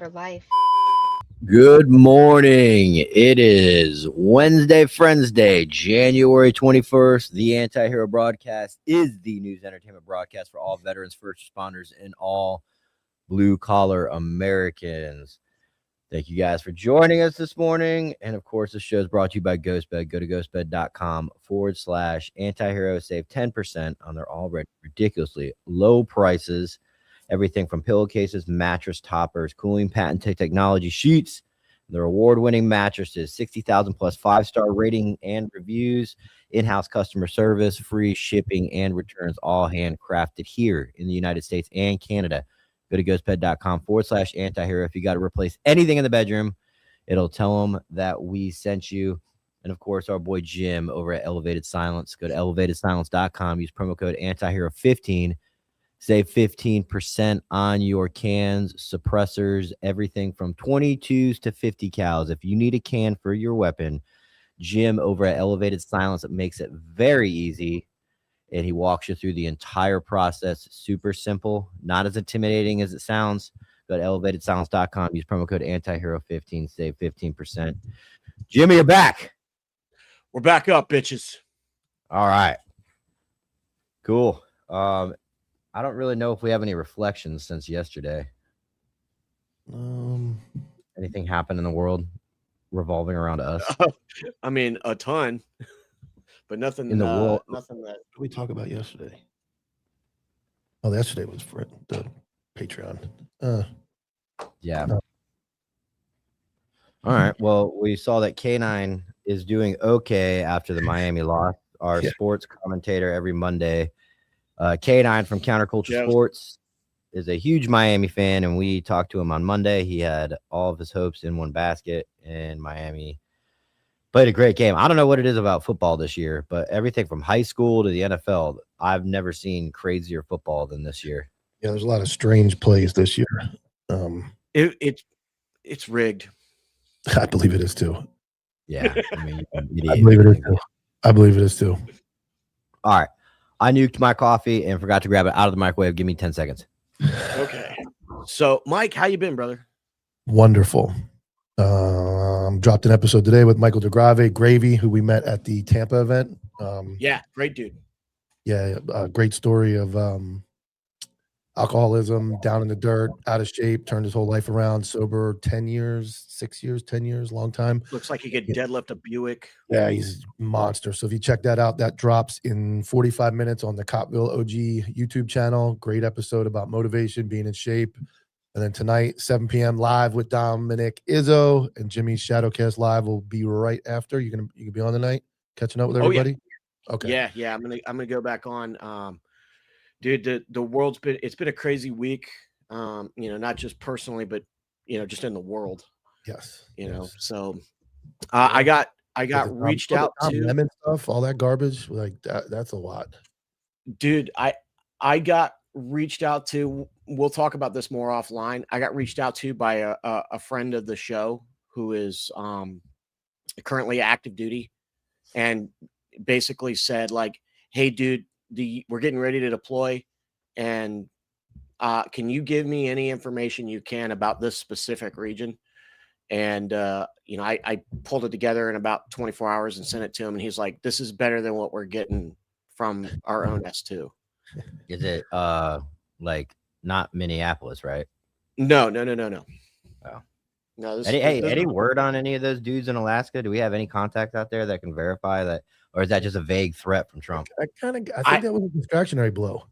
for life. Good morning. It is Wednesday, Friendsday, January 21st. The Anti-Hero broadcast is the news entertainment broadcast for all veterans, first responders, and all blue-collar Americans. Thank you guys for joining us this morning. And, of course, the show is brought to you by GhostBed. Go to ghostbed.com/antihero. Save 10% on their already ridiculously low prices. Everything from pillowcases, mattress toppers, cooling patented technology sheets, their award-winning mattresses, 60,000 plus 5-star rating and reviews, in-house customer service, free shipping and returns, all handcrafted here in the United States and Canada. Go to ghostbed.com/antihero. If you got to replace anything in the bedroom, it'll tell them that we sent you. And, of course, our boy Jim over at Elevated Silence. Go to elevatedsilence.com. Use promo code antihero15. Save 15% on your cans, suppressors, everything from 22s to 50 cals. If you need a can for your weapon, Jim over at Elevated Silence makes it very easy. And he walks you through the entire process. Super simple, not as intimidating as it sounds. Go to elevatedsilence.com. Use promo code antihero15. Save 15%. Jimmy, you're back. We're back up, bitches. All right. Cool. I don't really know if we have any reflections since yesterday. Anything happened in the world revolving around us? I mean, a ton, but nothing in the world. Nothing that What did we talk about yesterday? Oh, yesterday was for the Patreon. Yeah. No. All right. Well, we saw that K9 is doing okay after the Miami loss. Our sports commentator every Monday. K9 from Counterculture Sports is a huge Miami fan, and we talked to him on Monday. He had all of his hopes in one basket, and Miami played a great game. I don't know what it is about football this year, but everything from high school to the NFL, I've never seen crazier football than this year. Yeah, there's a lot of strange plays this year. It's rigged. I believe it is too. Yeah, I mean, I believe it is too. I believe it is too. All right. I nuked my coffee and forgot to grab it out of the microwave. Give me 10 seconds. Okay. So, Mike, how you been, brother? Wonderful. Dropped an episode today with Michael DeGrave, Gravy, who we met at the Tampa event. Yeah, great dude. Yeah, a great story of alcoholism, down in the dirt, out of shape, turned his whole life around, sober 10 years, 6 years, 10 years, long time. Looks like he could deadlift a Buick. Yeah, he's a monster. So if you check that out, that drops in 45 minutes on the Copville OG YouTube channel. Great episode about motivation, being in shape. And then tonight, 7 p.m. live with Dominic Izzo, and Jimmy's Shadowcast Live will be right after. You can be on tonight, catching up with everybody. Oh, yeah. Okay. Yeah. I'm gonna go back on. Dude, the world's been a crazy week. Not just personally, but just in the world. Yes. So I got reached out to lemon stuff, all that garbage. Like that's a lot. Dude, I got reached out to. We'll talk about this more offline. I got reached out to by a friend of the show who is currently active duty, and basically said like, "Hey, dude, we're getting ready to deploy, and can you give me any information you can about this specific region?" And I pulled it together in about 24 hours and sent it to him, and he's like, "This is better than what we're getting from our own S2." Is it like not Minneapolis, right? No. Oh. No. Any word on any of those dudes in Alaska? Do we have any contacts out there that can verify that? Or is that just a vague threat from Trump? I think that was a distractionary blow.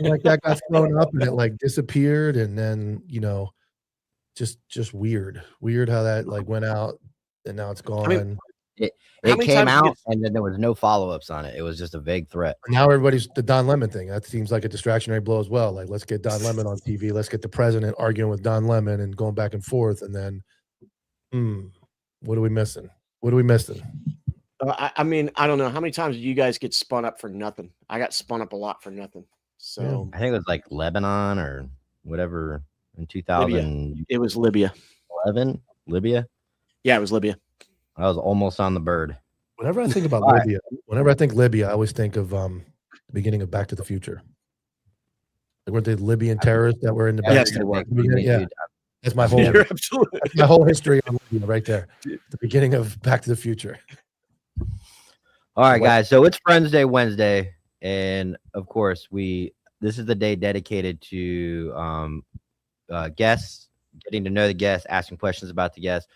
Like that got thrown up and it like disappeared, and then just weird how that like went out and now it's gone. I mean, it came out and then there was no follow-ups on it. It was just a vague threat. Now everybody's the Don Lemon thing. That seems like a distractionary blow as well. Like, let's get Don Lemon on TV. Let's get the president arguing with Don Lemon and going back and forth. And then, what are we missing? I mean, I don't know. How many times did you guys get spun up for nothing? I got spun up a lot for nothing. So I think it was like Lebanon or whatever in 2000. It was Libya. 11? Libya? Yeah, it was Libya. I was almost on the bird. Whenever I think about Libya, I always think of the beginning of Back to the Future. Like, weren't they Libyan terrorists that were in the back? Yes, they were. Yeah. That's my whole You're absolutely. that's my whole history on radio right there. The beginning of Back to the Future. All right, guys. So it's Friendsday Wednesday, and of course, this is the day dedicated to guests, getting to know the guests, asking questions about the guests.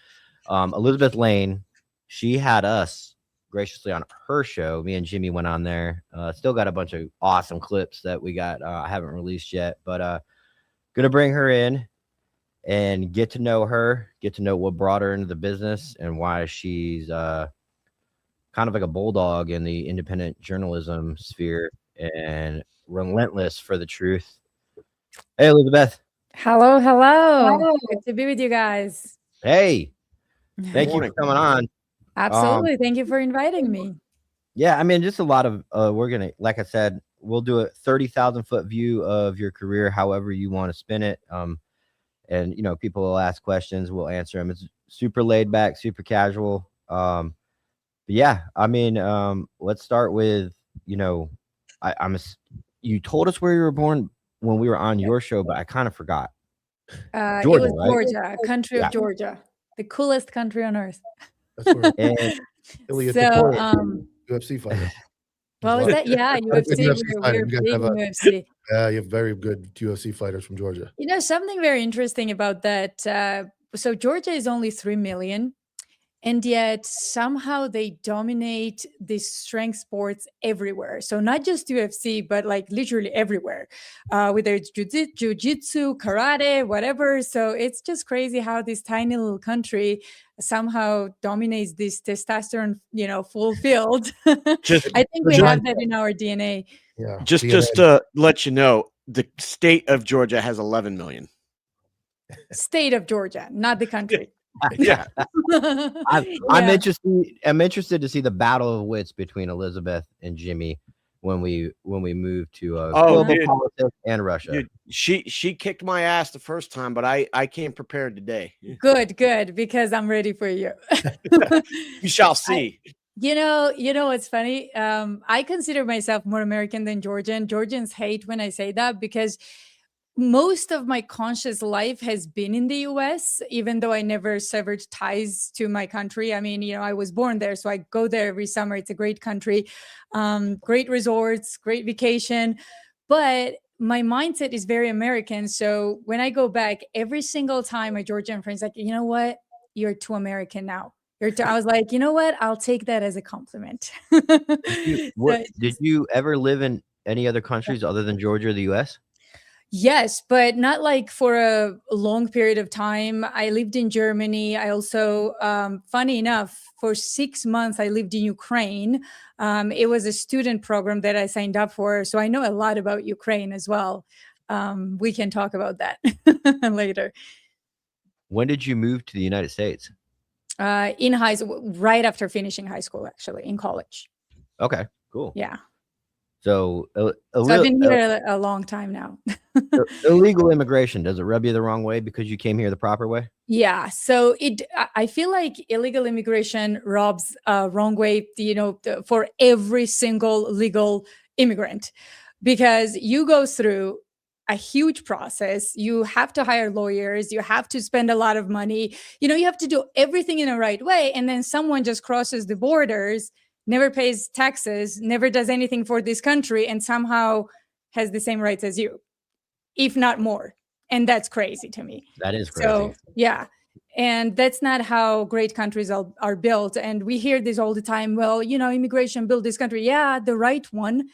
Elizabeth Lane, she had us graciously on her show. Me and Jimmy went on there. Still got a bunch of awesome clips that we got. I haven't released yet, but gonna bring her in and get to know her, get to know what brought her into the business and why she's kind of like a bulldog in the independent journalism sphere and relentless for the truth. Hey, Elizabeth. Hello. Good to be with you guys. Hey, thank you for coming on. Absolutely. Thank you for inviting me. Yeah, I mean, just a lot of we're gonna, like I said, we'll do a 30,000-foot view of your career, however you want to spin it. And you know, people will ask questions, we'll answer them. It's super laid back, super casual. But yeah, I mean, let's start with, you know, you told us where you were born when we were on your show, but I kind of forgot. Georgia, it was right? Georgia, country of Georgia, the coolest country on earth. That's where And UFC fighter. Well, is that UFC? We're big UFC. Yeah, you have very good UFC fighters from Georgia. You know, something very interesting about that. So Georgia is only 3 million. And yet somehow they dominate these strength sports everywhere. So not just UFC, but like literally everywhere, whether it's jiu-jitsu, karate, whatever. So it's just crazy how this tiny little country somehow dominates this testosterone, full field. I think we have that in our DNA. Yeah. Just to let you know, the state of Georgia has 11 million. State of Georgia, not the country. Yeah. I'm interested to see the battle of wits between Elizabeth and Jimmy when we move to global politics and Russia. Dude, she kicked my ass the first time, but I came prepared today. Good, because I'm ready for you. You shall see. You know what's funny? I consider myself more American than Georgian. Georgians hate when I say that because most of my conscious life has been in the US, even though I never severed ties to my country. I mean, I was born there, so I go there every summer. It's a great country, great resorts, great vacation. But my mindset is very American. So when I go back, every single time my Georgian friends like, you know what? You're too American now. I was like, you know what? I'll take that as a compliment. Did you ever live in any other countries other than Georgia or the US? Yes, but not like for a long period of time. I lived in Germany. I also, funny enough, for 6 months, I lived in Ukraine. It was a student program that I signed up for. So I know a lot about Ukraine as well. We can talk about that later. When did you move to the United States? In high school, right after finishing high school, actually, in college. Okay, cool. Yeah. So, I've been here a long time now. Illegal immigration, does it rub you the wrong way because you came here the proper way? Yeah. So I feel like illegal immigration rubs wrong way, for every single legal immigrant, because you go through a huge process. You have to hire lawyers. You have to spend a lot of money. You have to do everything in the right way. And then someone just crosses the borders, never pays taxes, never does anything for this country, and somehow has the same rights as you, if not more. And that's crazy to me. That is crazy. So, yeah. And that's not how great countries are built. And we hear this all the time. Well, immigration built this country. Yeah, the right one,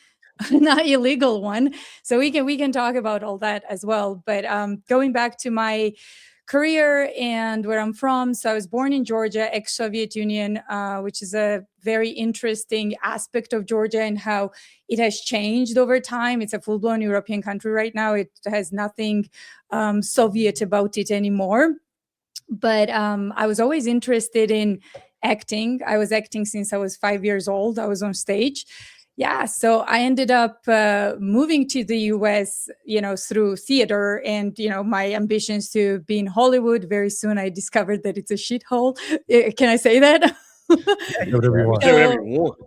not illegal one. So we can talk about all that as well. But going back to my career and where I'm from. So I was born in Georgia, ex-Soviet Union, which is a very interesting aspect of Georgia and how it has changed over time. It's a full-blown European country right now. It has nothing Soviet about it anymore. But I was always interested in acting. I was acting since I was 5 years old. I was on stage. Yeah, so I ended up moving to the US, through theater and, my ambitions to be in Hollywood. Very soon I discovered that it's a shithole. Can I say that? Yeah, whatever you want. Whatever you want.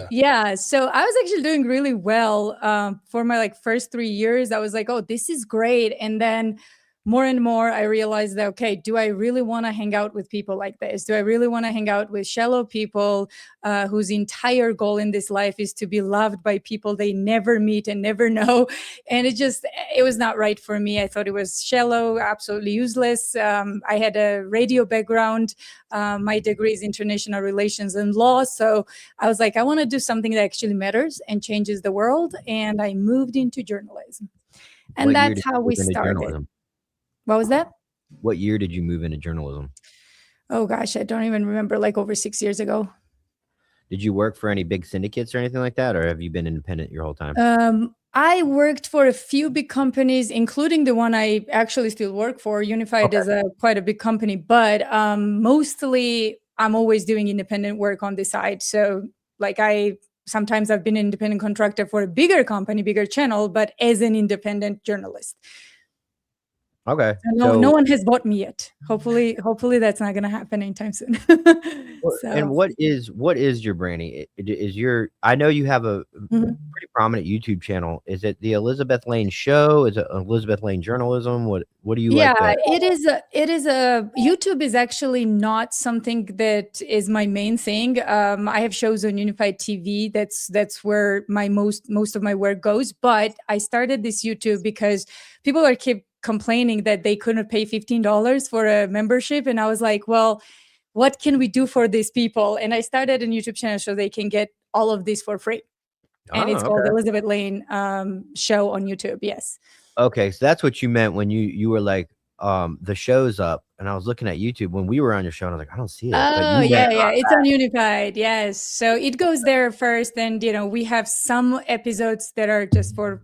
Yeah, so I was actually doing really well for my first 3 years. I was like, oh, this is great. And then more and more I realized that, okay, do I really want to hang out with people like this? Do I really want to hang out with shallow people whose entire goal in this life is to be loved by people they never meet and never know? And it was not right for me. I thought it was shallow, absolutely useless. I had a radio background. My degree is international relations and law. So I was like, I want to do something that actually matters and changes the world. And I moved into journalism. And What year that's did you how we move into started. journalism? What was that? What year did you move into journalism? Oh gosh, I don't even remember, like over 6 years ago. Did you work for any big syndicates or anything like that? Or have you been independent your whole time? I worked for a few big companies, including the one I actually still work for. Unified is quite a big company, but mostly I'm always doing independent work on the side. So like sometimes I've been an independent contractor for a bigger company, bigger channel, but as an independent journalist. Okay. No one has bought me yet. Hopefully that's not going to happen anytime soon. And what is your branding? I know you have a pretty prominent YouTube channel. Is it the Elizabeth Lane Show? Is it Elizabeth Lane Journalism? What do you like? Yeah, it is a YouTube is actually not something that is my main thing. I have shows on Unified TV. That's where my most of my work goes. But I started this YouTube because people keep complaining that they couldn't pay $15 for a membership, and I was like, well, what can we do for these people? And I started a YouTube channel so they can get all of this for free. And it's called Elizabeth Lane Show on YouTube. Yes. Okay, so that's what you meant when you were like, the show's up, and I was looking at YouTube when we were on your show, and I was like, I don't see it. Oh, yeah, it's on Unified. Yes, so it goes there first, and we have some episodes that are just for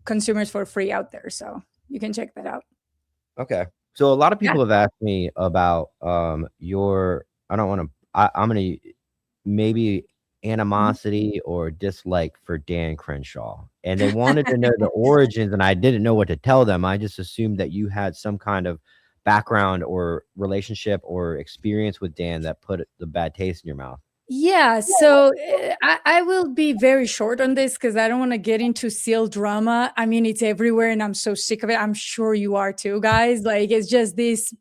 consumers for free out there, so you can check that out. Okay, so a lot of people have asked me about your. I'm gonna maybe animosity or dislike for Dan Crenshaw, and they wanted to know the origins, and I didn't know what to tell them. I just assumed that you had some kind of background or relationship or experience with Dan that put the bad taste in your mouth. Yeah, so I will be very short on this because I don't want to get into SEAL drama. I mean, it's everywhere and I'm so sick of it. I'm sure you are too, guys. Like, it's just these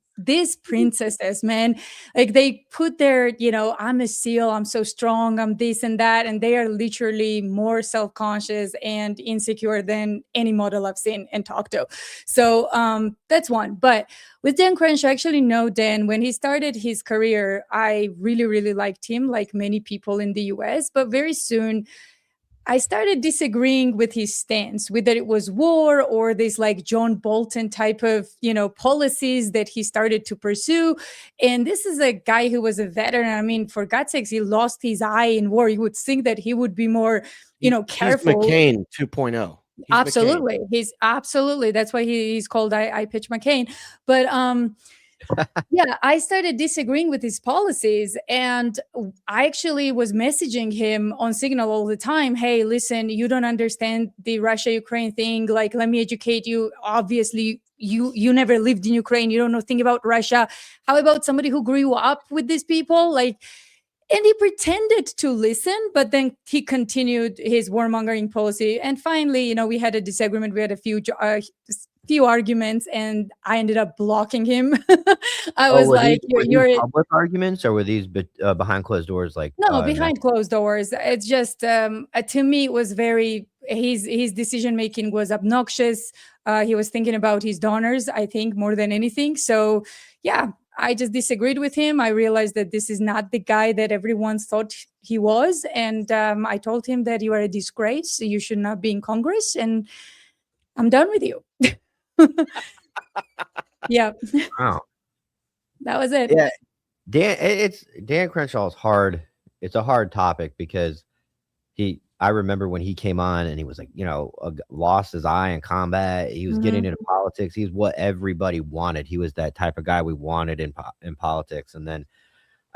princesses, man. Like, they put their, I'm a SEAL, I'm so strong, I'm this and that. And they are literally more self-conscious and insecure than any model I've seen and talked to. So that's one. But with Dan Crenshaw, I actually know Dan. When he started his career, I really, really liked him, like many people in the US. But very soon, I started disagreeing with his stance, whether it was war or this like John Bolton type of, policies that he started to pursue. And this is a guy who was a veteran. I mean, for God's sakes, he lost his eye in war. You would think that he would be more, careful. He's McCain 2.0. Absolutely. He's absolutely. That's why he's called I Pitch McCain. But yeah, I started disagreeing with his policies, and I actually was messaging him on Signal all the time. Hey, listen, you don't understand the Russia-Ukraine thing. Like, let me educate you. Obviously, you never lived in Ukraine. You don't know anything about Russia. How about somebody who grew up with these people? And he pretended to listen, but then he continued his warmongering policy. And finally, we had a disagreement. We had a few arguments, and I ended up blocking him. I was like, "You're public arguments, or were these behind closed doors?" No, behind closed doors. It's just to me, it was very his decision making was obnoxious. He was thinking about his donors, I think, more than anything. So yeah. I just disagreed with him. I realized that this is not the guy that everyone thought he was. And I told him that you are a disgrace. You should not be in Congress. And I'm done with you. Yeah. Wow. That was it. Yeah. Dan Crenshaw is hard. It's a hard topic because I remember when he came on and he was like, lost his eye in combat. He was getting into politics. He's what everybody wanted. He was that type of guy we wanted in politics. And then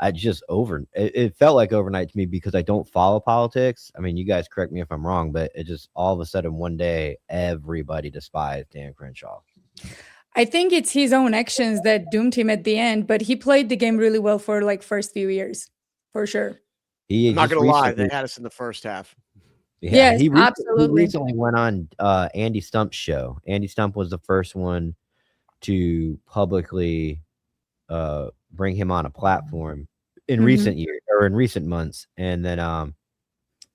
it felt like overnight to me because I don't follow politics. I mean, you guys correct me if I'm wrong, but it just all of a sudden one day, everybody despised Dan Crenshaw. I think it's his own actions that doomed him at the end, but he played the game really well for first few years, for sure. I'm not going to lie. They had us in the first half. Yeah, yes, absolutely. He recently went on Andy Stump's show. Andy Stump was the first one to publicly bring him on a platform in Mhm. recent years or in recent months. And then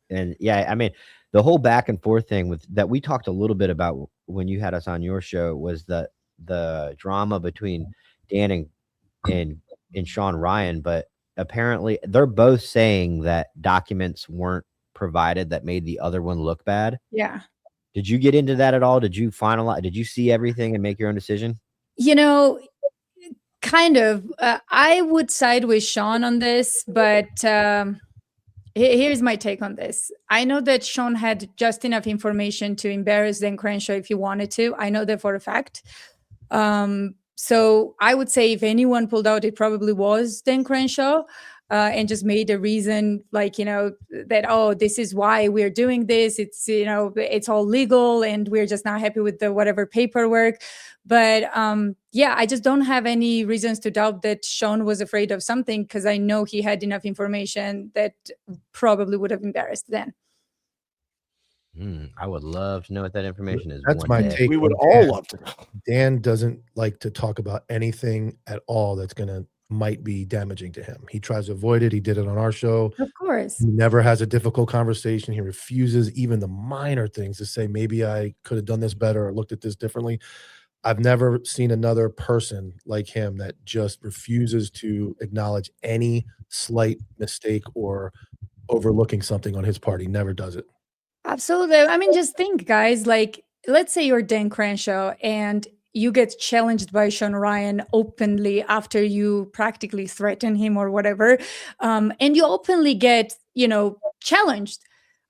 and yeah, I mean, the whole back and forth thing with that we talked a little bit about when you had us on your show was the drama between Dan and Sean Ryan, but apparently they're both saying that documents weren't provided that made the other one look bad. Yeah. Did you get into that at all? Did you finalize? Did you see everything and make your own decision? You know, kind of. I would side with Sean on this, but here's my take on this. I know that Sean had just enough information to embarrass Dan Crenshaw if he wanted to. I know that for a fact. So I would say if anyone pulled out, it probably was Dan Crenshaw. And just made a reason like, that, oh, this is why we're doing this. It's, it's all legal and we're just not happy with the whatever paperwork. But yeah, I just don't have any reasons to doubt that Sean was afraid of something because I know he had enough information that probably would have embarrassed Dan. I would love to know what that information is. That's my take. We would on all Dan. love to know. Dan doesn't like to talk about anything at all that's might be damaging to him. He tries to avoid it. He did it on our show. Of course. He never has a difficult conversation. He refuses even the minor things to say, maybe I could have done this better or looked at this differently. I've never seen another person like him that just refuses to acknowledge any slight mistake or overlooking something on his part. He never does it. Absolutely. I mean, just think, guys, like, let's say you're Dan Crenshaw and you get challenged by Sean Ryan openly after you practically threaten him or whatever, and you openly get, challenged.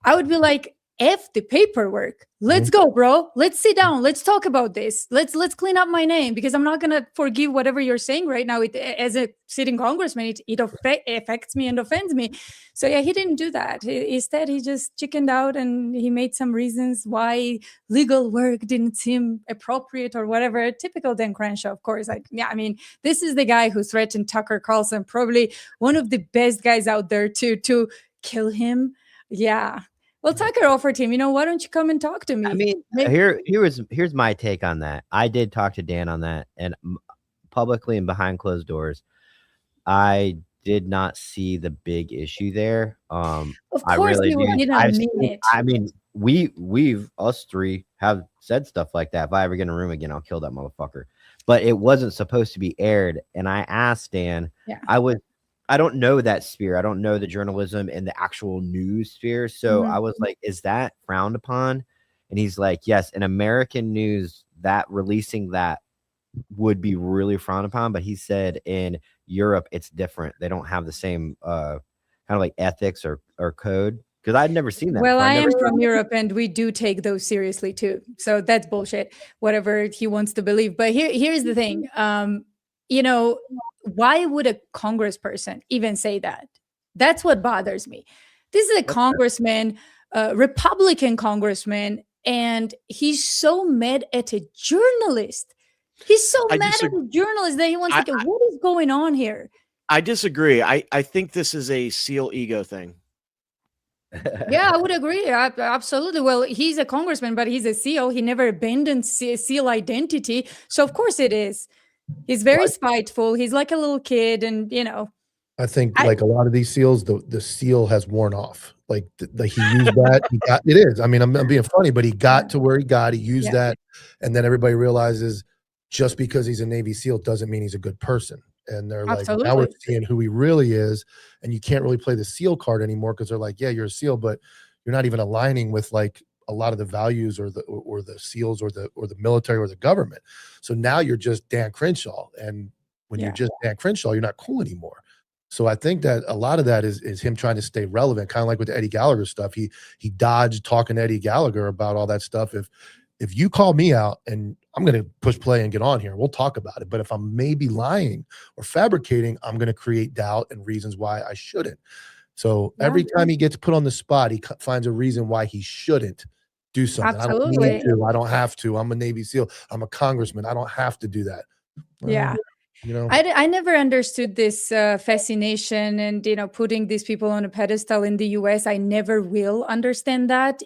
I would be like, F the paperwork. Let's go, bro. Let's sit down. Let's talk about this. Let's clean up my name because I'm not going to forgive whatever you're saying right now. As a sitting congressman, it affects me and offends me. So yeah, he didn't do that. Instead, he just chickened out and he made some reasons why legal work didn't seem appropriate or whatever. Typical Dan Crenshaw, of course. Like, yeah, I mean, this is the guy who threatened Tucker Carlson, probably one of the best guys out there to kill him. Yeah. Well, Tucker offered him, why don't you come and talk to me? I mean, here's my take on that. I did talk to Dan on that, and publicly and behind closed doors, I did not see the big issue there. Of course, I really you didn't mean it. I mean, us three have said stuff like that. If I ever get in a room again, I'll kill that motherfucker. But it wasn't supposed to be aired. And I asked Dan, Yeah. I don't know that sphere. I don't know the journalism and the actual news sphere. So I was like, is that frowned upon? And he's like, yes, in American news, that releasing that would be really frowned upon. But he said in Europe, it's different. They don't have the same kind of like ethics or code. Because I'd never seen that. Well, I am from Europe and we do take those seriously too. So that's bullshit, whatever he wants to believe. But here's the thing. Why would a congressperson even say that? That's what bothers me. This is a congressman, Republican congressman, and he's so mad at a journalist. He's so mad at a journalist that he wants to get, what is going on here? I disagree. I think this is a SEAL ego thing. Yeah, I would agree. Absolutely. Well, he's a congressman, but he's a SEAL. He never abandoned SEAL identity. So of course it is. He's very spiteful. He's like a little kid. And, I think like a lot of these SEALs, the SEAL has worn off. Like he used that. It is. I mean, I'm being funny, but he got to where he got. He used that. And then everybody realizes just because he's a Navy SEAL doesn't mean he's a good person. And they're like, now we're seeing who he really is. And you can't really play the SEAL card anymore because they're like, yeah, you're a SEAL, but you're not even aligning with like a lot of the values or the SEALs or the military or the government. So now you're just Dan Crenshaw. And when you're just Dan Crenshaw, you're not cool anymore. So I think that a lot of that is him trying to stay relevant, kind of like with the Eddie Gallagher stuff. He dodged talking to Eddie Gallagher about all that stuff. If you call me out and I'm going to push play and get on here, we'll talk about it. But if I'm maybe lying or fabricating, I'm going to create doubt and reasons why I shouldn't. So every time he gets put on the spot, he finds a reason why he shouldn't do something. Absolutely. I don't need to. I don't have to. I'm a Navy SEAL. I'm a congressman. I don't have to do that. Yeah. I never understood this fascination and, putting these people on a pedestal in the US. I never will understand that.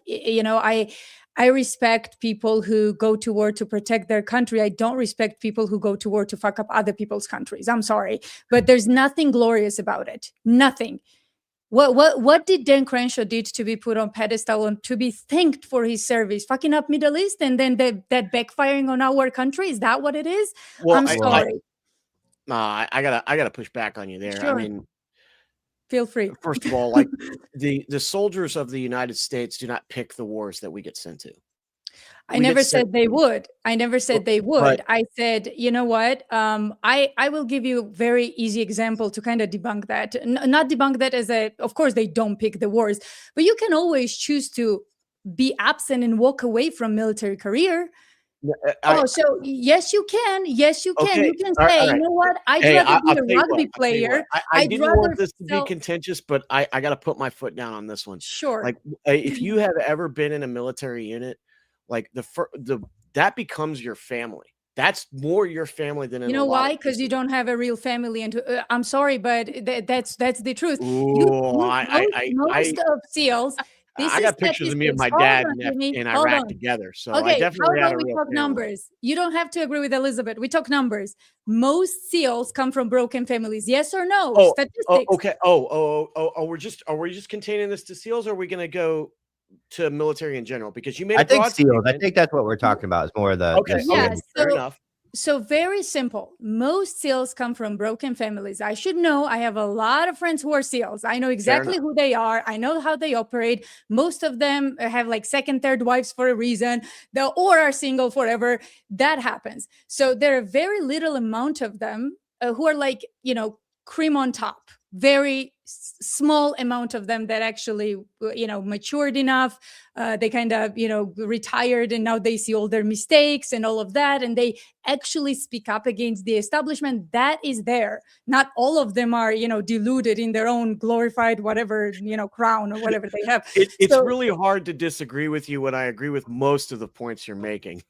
I respect people who go to war to protect their country. I don't respect people who go to war to fuck up other people's countries. I'm sorry, but there's nothing glorious about it. Nothing. What did Dan Crenshaw did to be put on pedestal and to be thanked for his service? Fucking up Middle East and then that backfiring on our country. Is that what it is? Well, I'm sorry. I gotta push back on you there. I Sure. mean, Feel free. first of all, like the soldiers of the United States do not pick the wars that we get sent to. I We get never sent said they to- would. I never said they would. but- I said, you know what? I will give you a very easy example to kind of debunk that. Not debunk that as of course they don't pick the wars, but you can always choose to be absent and walk away from military career. So yes, you can. Yes, you can. Okay, You can all say, right. you know what? I'd Hey, rather I'll be tell a you what, rugby I'll tell you player. what. I I'd didn't rather want this to be sell- contentious, but I got to put my foot down on this one. Sure. Like, if you have ever been in a military unit, like that becomes your family. That's more your family than in You a know lot why? of Because you cases. don't have a real family, and I'm sorry, but that's the truth. Ooh, Most of SEALs. This I is got pictures of me and my statistics. Hold dad on, in Jimmy. in Hold Iraq on. together. So I Okay, how definitely had about a we real talk family. numbers? You don't have to agree with Elizabeth. We talk numbers. Most SEALs come from broken families. Yes or no? Statistics. Okay. Are we just containing this to SEALs, or are we going to go to military in general? Because you made I a think broad SEALs. I statement. think that's what we're talking about. Is more the Okay. Yeah, SEALs. Fair enough. So very simple. Most SEALs come from broken families. I should know. I have a lot of friends who are SEALs. I know exactly who they are. I know how they operate. Most of them have like second, third wives for a reason, or are single forever. That happens. So there are very little amount of them who are like, cream on top. Very small amount of them that actually, matured enough. They kind of, retired and now they see all their mistakes and all of that. And they actually speak up against the establishment. That is there. Not all of them are, deluded in their own glorified whatever, crown or whatever they have. It's really hard to disagree with you when I agree with most of the points you're making.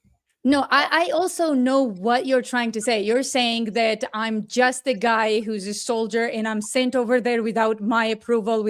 No, I also know what you're trying to say. You're saying that I'm just a guy who's a soldier and I'm sent over there without my approval,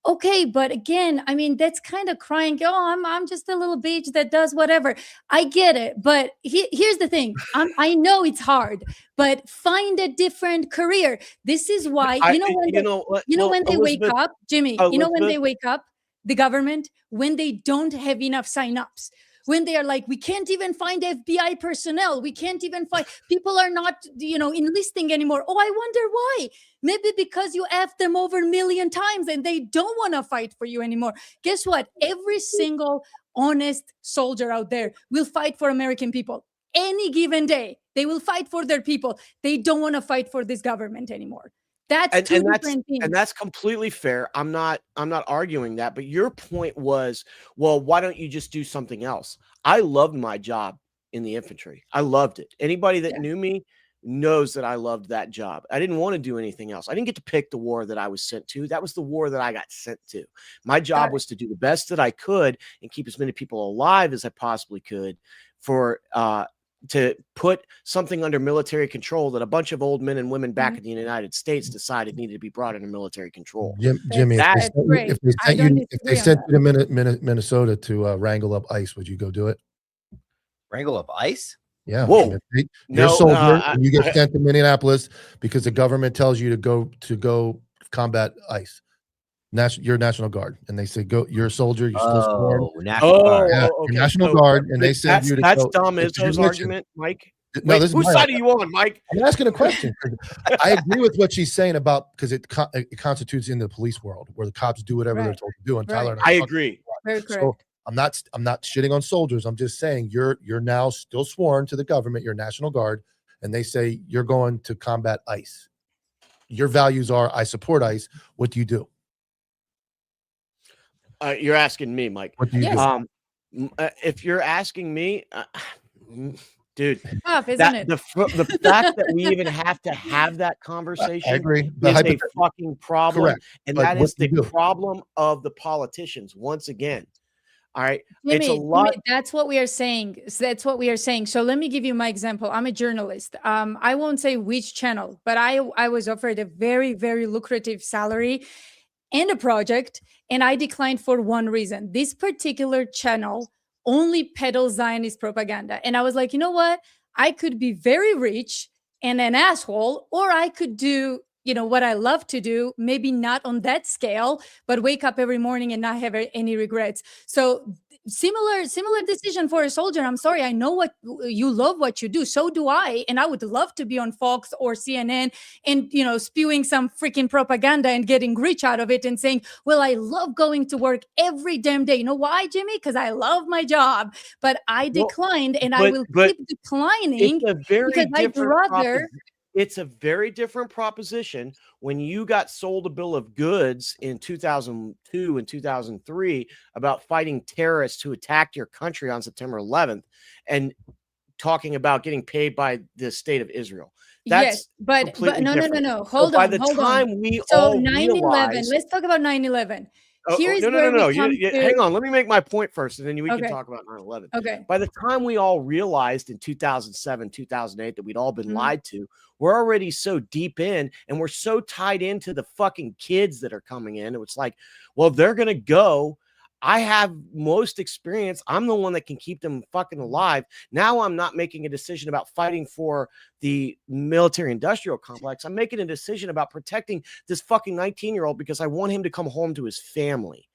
okay, but again, I mean, that's kind of crying, I'm just a little bitch that does whatever. I get it, but here's the thing. I know it's hard, but find a different career. This is why, when they wake up, Jimmy, when they wake up, the government, when they don't have enough signups, when they are like, we can't even find FBI personnel. We can't even find, people are not, enlisting anymore. Oh, I wonder why. Maybe because you effed them over 1 million times and they don't want to fight for you anymore. Guess what? Every single honest soldier out there will fight for American people. Any given day, they will fight for their people. They don't want to fight for this government anymore. That's two different things. And that's completely fair. I'm not arguing that, but your point was, well, why don't you just do something else? I loved my job in the infantry. I loved it. Anybody that knew me knows that I loved that job. I didn't want to do anything else. I didn't get to pick the war that I was sent to. That was the war that I got sent to. My job was to do the best that I could and keep as many people alive as I possibly could for to put something under military control that a bunch of old men and women back in the United States decided needed to be brought under military control. Jimmy, if they sent you to Minnesota to wrangle up ICE, would you go do it? Wrangle up ICE? Yeah. Whoa. You're a soldier and you get sent to Minneapolis because the government tells you to go combat ICE. You're National Guard, and they say go. You're a soldier. You're still sworn. National Guard. Yeah, okay. National Guard, and they send you to. That's Dom Izzo's argument, Mike. No, Wait, this is whose side are you on, Mike? I'm asking a question. I agree with what she's saying about because it constitutes in the police world where the cops do whatever they're told to do. And Tyler, and I agree. Very correct. So I'm not shitting on soldiers. I'm just saying you're now still sworn to the government. You're National Guard, and they say you're going to combat ICE. Your values are I support ICE. What do you do? You're asking me, Mike. What do you do? If you're asking me, dude, tough, isn't it? The fact that we even have to have that conversation I agree. is a fucking problem. Correct. And But that is what do the you do? problem of the politicians. Once again, all right, Jimmy, it's a lot. that's what we are saying. So let me give you my example. I'm a journalist. I won't say which channel, but I was offered a very, very lucrative salary and a project, and I declined for one reason. This particular channel only peddle Zionist propaganda. And I was like, you know what? I could be very rich and an asshole, or I could do, what I love to do, maybe not on that scale, but wake up every morning and not have any regrets. So similar decision for a soldier. I'm sorry, I know what you love, what you do. So do I, and I would love to be on Fox or CNN and spewing some freaking propaganda and getting rich out of it and saying, well, I love going to work every damn day. You know why, Jimmy? Because I love my job. But I declined, and I will keep declining because I'd rather. It's a very different proposition when you got sold a bill of goods in 2002 and 2003 about fighting terrorists who attacked your country on September 11th and talking about getting paid by the state of Israel. Yes, but no. Hold on. By the time we so all 9/11, let's talk about 9/11. No. Hang on. Let me make my point first, and then we can talk about 9/11. Okay. By the time we all realized in 2007, 2008 that we'd all been lied to, we're already so deep in, and we're so tied into the fucking kids that are coming in. It's like, well, they're going to go. I have most experience. I'm the one that can keep them fucking alive. Now I'm not making a decision about fighting for the military industrial complex. I'm making a decision about protecting this fucking 19-year-old because I want him to come home to his family.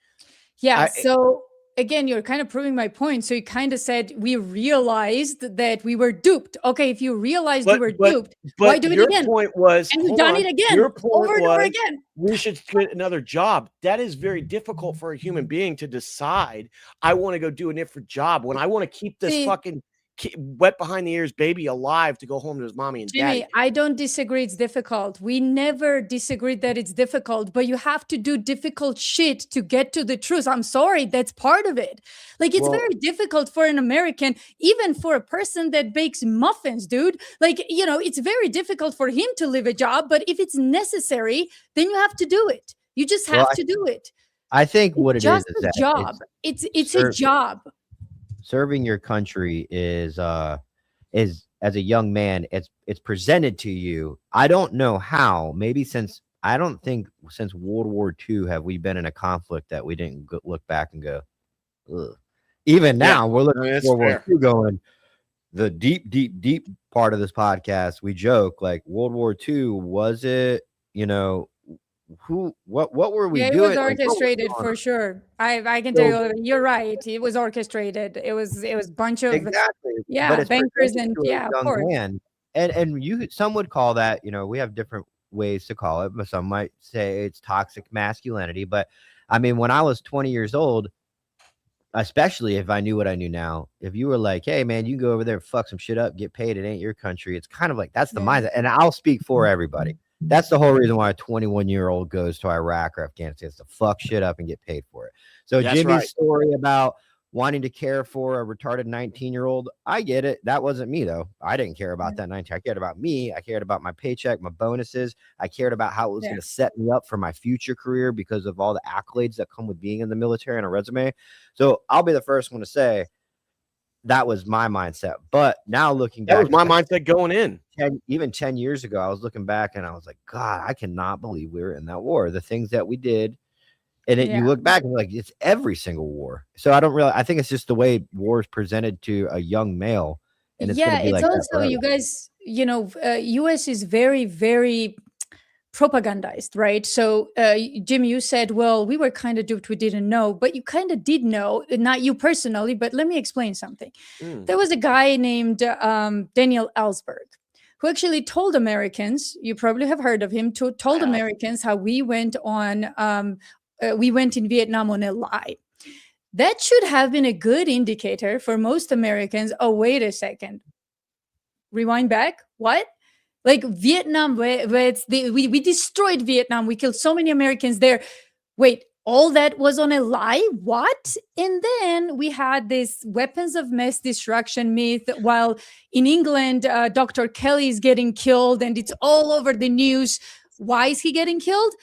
Yeah. So again, you're kind of proving my point. So you kind of said we realized that we were duped. Okay, if you realized we were duped, why do it again? Your point was, and we've done it again, over and over again. We should get another job. That is very difficult for a human being to decide. I want to go do a different job when I want to keep this fucking wet behind the ears baby alive to go home to his mommy and Jimmy, daddy. I don't disagree it's difficult. We never disagreed that it's difficult, but you have to do difficult shit to get to the truth. I'm sorry, that's part of it. Like, it's very difficult for an American, even for a person that bakes muffins, dude. Like, it's very difficult for him to leave a job, but if it's necessary, then you have to do it. You just have to do it. I think what it is a job. It's a job. Serving your country is as a young man, it's presented to you. I don't know how. Maybe I don't think since World War II have we been in a conflict that we didn't look back and go, ugh. Even now, we're looking at World War II going, the deep part of this podcast, we joke like World War II, was it, what were we doing? It was orchestrated for sure. I can tell you, you're right. It was orchestrated. It was a bunch of bankers and of course. Man. And some would call that, we have different ways to call it, but some might say it's toxic masculinity. But I mean, when I was 20 years old, especially if I knew what I knew now, if you were like, hey man, you go over there, fuck some shit up, get paid, it ain't your country. It's kind of like, that's the mindset. And I'll speak for everybody. That's the whole reason why a 21-year-old goes to Iraq or Afghanistan, is to fuck shit up and get paid for it. So that's Jimmy's story about wanting to care for a retarded 19-year-old, I get it. That wasn't me, though. I didn't care about that 19. I cared about me. I cared about my paycheck, my bonuses. I cared about how it was going to set me up for my future career because of all the accolades that come with being in the military and a resume. So I'll be the first one to say that was my mindset. But now looking back, that was my mindset going in. Even 10 years ago, I was looking back and I was like, God, I cannot believe we were in that war. The things that we did. And you look back and you're like, it's every single war. So I think it's just the way war is presented to a young male. And it's it's also, you guys, US is very, very propagandized, right? So Jim, you said, well, we were kind of duped, we didn't know, but you kind of did know, not you personally, but let me explain something. There was a guy named Daniel Ellsberg who actually told Americans, you probably have heard of him, told Americans how we went in Vietnam on a lie. That should have been a good indicator for most Americans. Oh, wait a second. Rewind back. What? Like Vietnam, we destroyed Vietnam. We killed so many Americans there. Wait, all that was on a lie? What? And then we had this weapons of mass destruction myth, while in England, Dr. Kelly is getting killed and it's all over the news. Why is he getting killed?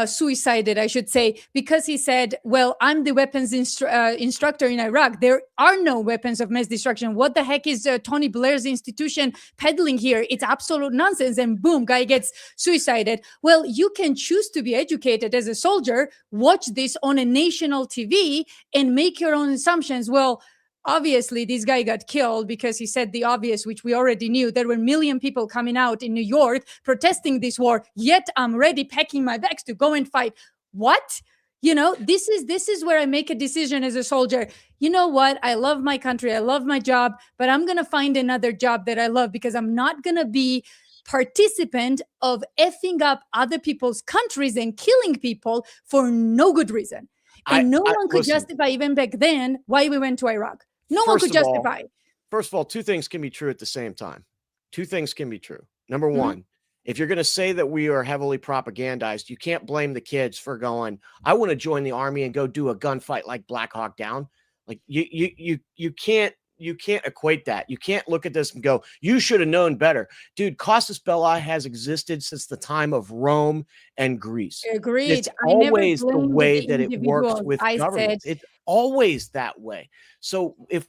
Suicided, I should say, because he said, well, I'm the weapons instructor in Iraq. There are no weapons of mass destruction. What the heck is Tony Blair's institution peddling here? It's absolute nonsense. And boom, guy gets suicided. Well, you can choose to be educated as a soldier, watch this on a national TV and make your own assumptions. Well, obviously this guy got killed because he said the obvious, which we already knew. There were 1 million people coming out in New York protesting this war, yet I'm ready packing my bags to go and fight. What? You know, this is where I make a decision as a soldier. You know what? I love my country. I love my job, but I'm going to find another job that I love, because I'm not going to be participant of effing up other people's countries and killing people for no good reason. And no one could justify, even back then, why we went to Iraq. No one could justify. First of all, two things can be true at the same time. Two things can be true. Number one, if you're going to say that we are heavily propagandized, you can't blame the kids for going, I want to join the army and go do a gunfight like Black Hawk Down. Like you can't equate that. You can't look at this and go, you should have known better. Dude, casus belli has existed since the time of Rome and Greece. Agreed. It's always the way that it works with governments. It's always that way. So if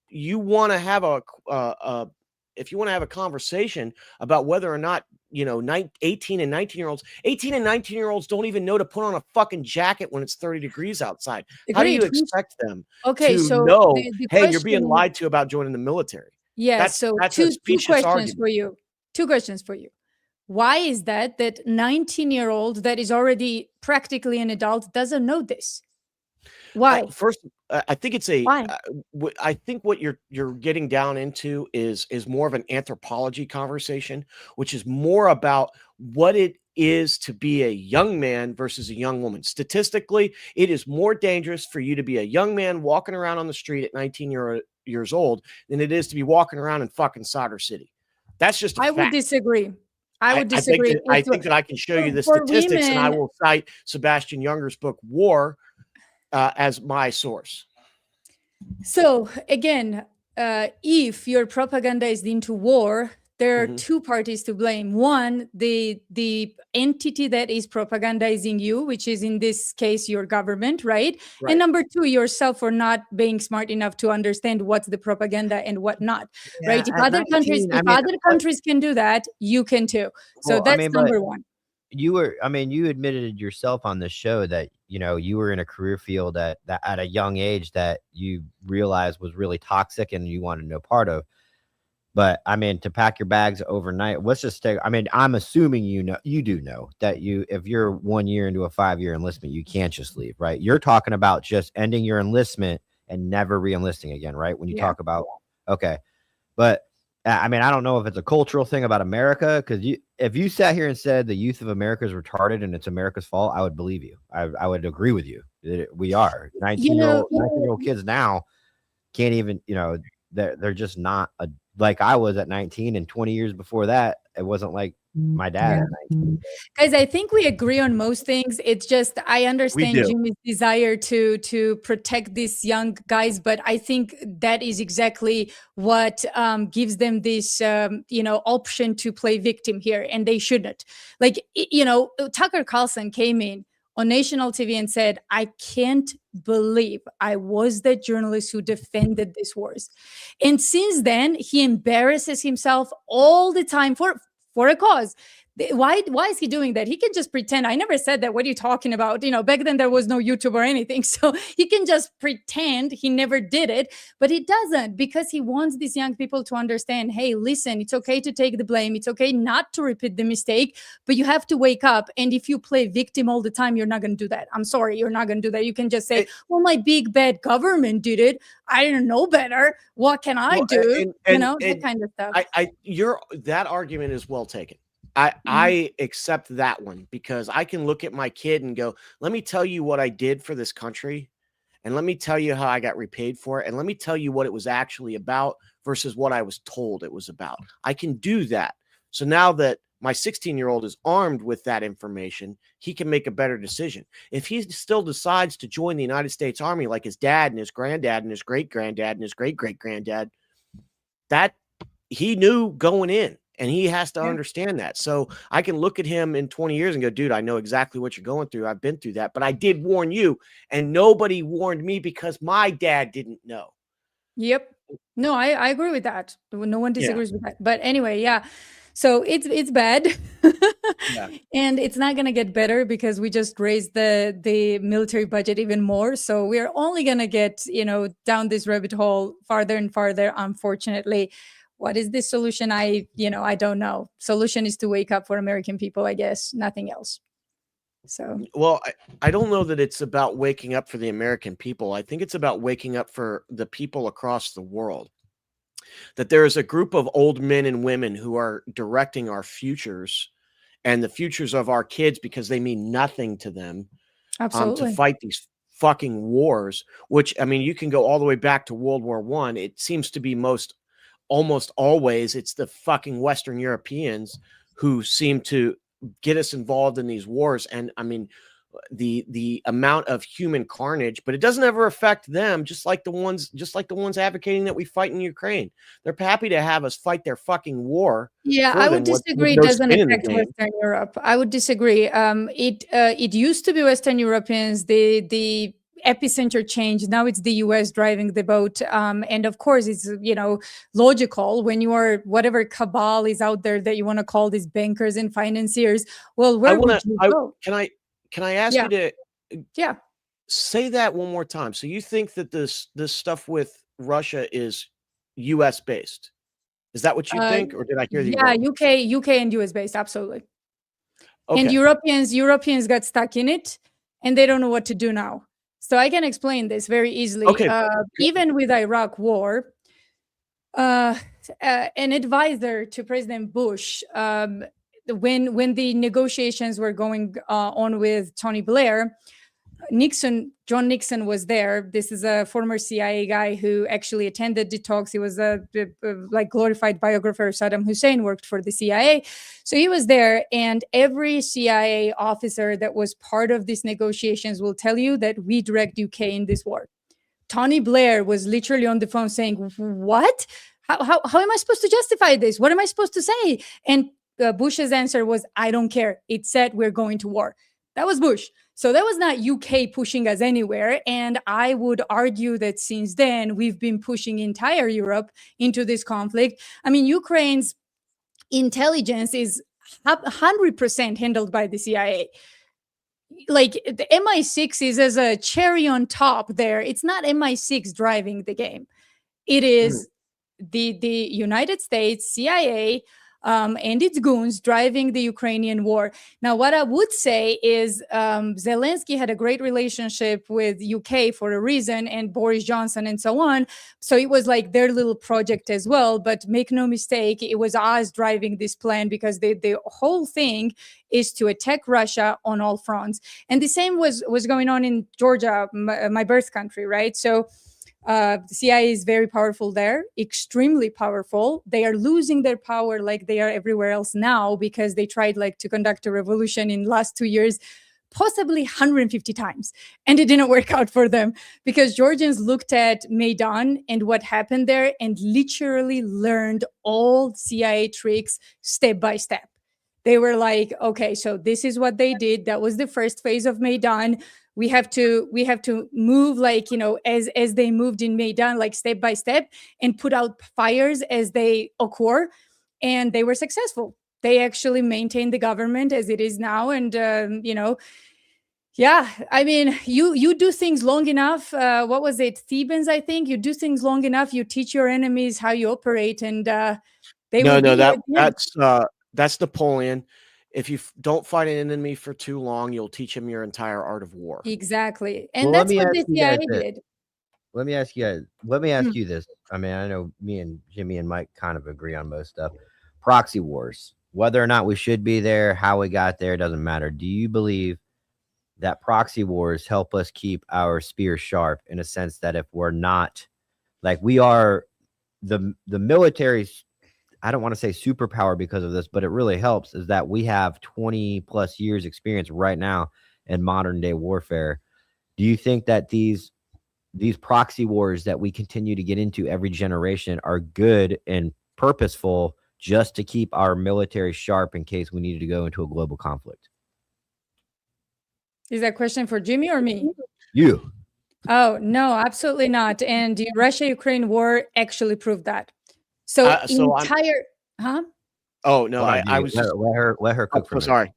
you want to have a conversation about whether or not, 18 and 19-year-olds don't even know to put on a fucking jacket when it's 30 degrees outside. Agreed. How do you expect them to know, hey, you're being lied to about joining the military? Yes. So two questions for you. Two questions for you. Why is that 19-year-old that is already practically an adult doesn't know this? Why? First, I think it's I think what you're getting down into is more of an anthropology conversation, which is more about what it is to be a young man versus a young woman. Statistically, it is more dangerous for you to be a young man walking around on the street at 19 years old than it is to be walking around in fucking Solder City. That's just a fact. Would disagree. I would disagree. I think that I can show you the statistics, and I will cite Sebastian Junger's book War as my source. So again, if your propaganda is into war, there are two parties to blame. One, the entity that is propagandizing you, which is in this case your government, right? And number two, yourself for not being smart enough to understand what's the propaganda and what not, right? If other countries can do that, you can too. So that's number one. You admitted it yourself on this show that, you were in a career field that at a young age that you realized was really toxic and you wanted no part of. But to pack your bags overnight, let's just take, I'm assuming you do know that if you're 1 year into a 5-year enlistment, you can't just leave, right? You're talking about just ending your enlistment and never re-enlisting again, right? When you talk about, okay. But I don't know if it's a cultural thing about America, because if you sat here and said the youth of America is retarded and it's America's fault, I would believe you. I would agree with you. We are 19-year-old kids now can't even, they're just not like I was at 19, and 20 years before that, it wasn't like my dad at 19. Guys, I think we agree on most things. It's just, I understand Jimmy's desire to protect these young guys, but I think that is exactly what gives them this, option to play victim here, and they shouldn't. Like, Tucker Carlson came in on national TV and said, I can't believe I was the journalist who defended these wars. And since then, he embarrasses himself all the time for a cause. Why is he doing that? He can just pretend. I never said that. What are you talking about? Back then there was no YouTube or anything. So he can just pretend he never did it, but he doesn't, because he wants these young people to understand, hey, listen, it's okay to take the blame. It's okay not to repeat the mistake, but you have to wake up. And if you play victim all the time, you're not going to do that. I'm sorry, you're not going to do that. You can just say, well, my big bad government did it. I didn't know better. What can I do? That kind of stuff. That argument is well taken. I accept that one, because I can look at my kid and go, let me tell you what I did for this country, and let me tell you how I got repaid for it, and let me tell you what it was actually about versus what I was told it was about. I can do that. So now that my 16-year-old is armed with that information, he can make a better decision. If he still decides to join the United States Army like his dad and his granddad and his great-granddad and his great-great-granddad, that he knew going in. And he has to understand that. So I can look at him in 20 years and go, dude, I know exactly what you're going through. I've been through that, but I did warn you, and nobody warned me because my dad didn't know. Yep. No, I agree with that. No one disagrees with that. But anyway, yeah. So it's bad. Yeah. And it's not going to get better because we just raised the military budget even more. So we're only going to get, down this rabbit hole farther and farther, unfortunately. What is the solution? I don't know. Solution is to wake up for American people, I guess, nothing else. So, Well, I don't know that it's about waking up for the American people. I think it's about waking up for the people across the world. That there is a group of old men and women who are directing our futures and the futures of our kids, because they mean nothing to them, to absolutely. fight these fucking wars, which, I mean, you can go all the way back to World War I. It seems to be almost always it's the fucking Western Europeans who seem to get us involved in these wars. And I mean, the amount of human carnage, but it doesn't ever affect them, just like the ones advocating that we fight in Ukraine. They're happy to have us fight their fucking war. Yeah, for I them would with disagree. It no doesn't skin in the affect game. Western Europe. I would disagree. It used to be Western Europeans, the epicenter change. Now it's the US driving the boat. And of course, it's logical when you are whatever cabal is out there that you want to call these bankers and financiers. Well, where would you go? Can I ask Yeah. you to Yeah. say that one more time? So you think that this stuff with Russia is US based? Is that what you think, or did I hear you Yeah, wrong? UK and US based, absolutely. And Okay. Europeans got stuck in it and they don't know what to do now. So I can explain this very easily. Okay. Even with Iraq war, an advisor to President Bush, when the negotiations were going on with Tony Blair, John Nixon was there. This is a former CIA guy who actually attended the talks. He was a like glorified biographer of Saddam Hussein, worked for the CIA. So he was there, and every CIA officer that was part of these negotiations will tell you that we direct UK in this war. Tony Blair was literally on the phone saying, what? How am I supposed to justify this? What am I supposed to say? And Bush's answer was, I don't care. It said we're going to war. That was Bush. So that was not UK pushing us anywhere. And I would argue that since then, we've been pushing entire Europe into this conflict. I mean, Ukraine's intelligence is 100% handled by the CIA. Like the MI6 is as a cherry on top there. It's not MI6 driving the game. It is the United States, CIA, and its goons driving the Ukrainian war. Now, what I would say is Zelensky had a great relationship with UK for a reason, and Boris Johnson and so on. So it was like their little project as well. But make no mistake, it was us driving this plan, because the whole thing is to attack Russia on all fronts. And the same was going on in Georgia, my birth country, right? So the CIA is very powerful there, extremely powerful. They are losing their power like they are everywhere else now, because they tried to conduct a revolution in the last 2 years, possibly 150 times. And it didn't work out for them, because Georgians looked at Maidan and what happened there and literally learned all CIA tricks step by step. They were like, okay, so this is what they did. That was the first phase of Maidan. We have to move as they moved in Maidan, step by step, and put out fires as they occur. And they were successful. They actually maintained the government as it is now. And, yeah, I mean, you do things long enough. What was it? Thebans, I think. You do things long enough, you teach your enemies how you operate, and they will be here at the end. That's Napoleon. If you don't fight an enemy for too long, you'll teach him your entire art of war. Exactly. And that's what the CIA did. Let me ask you this. I mean, I know me and Jimmy and Mike kind of agree on most stuff. Proxy wars, whether or not we should be there, how we got there, doesn't matter. Do you believe that proxy wars help us keep our spear sharp, in a sense that if we're not, we are the military's, I don't want to say superpower because of this, but it really helps, is that we have 20 plus years experience right now in modern day warfare. Do you think that these proxy wars that we continue to get into every generation are good and purposeful, just to keep our military sharp in case we needed to go into a global conflict? Is that a question for Jimmy or me? You. Oh, no, absolutely not. And the Russia-Ukraine war actually proved that. So Oh no, Hold on, I Jimmy. was just. Let her Oh, cook for so a minute. sorry.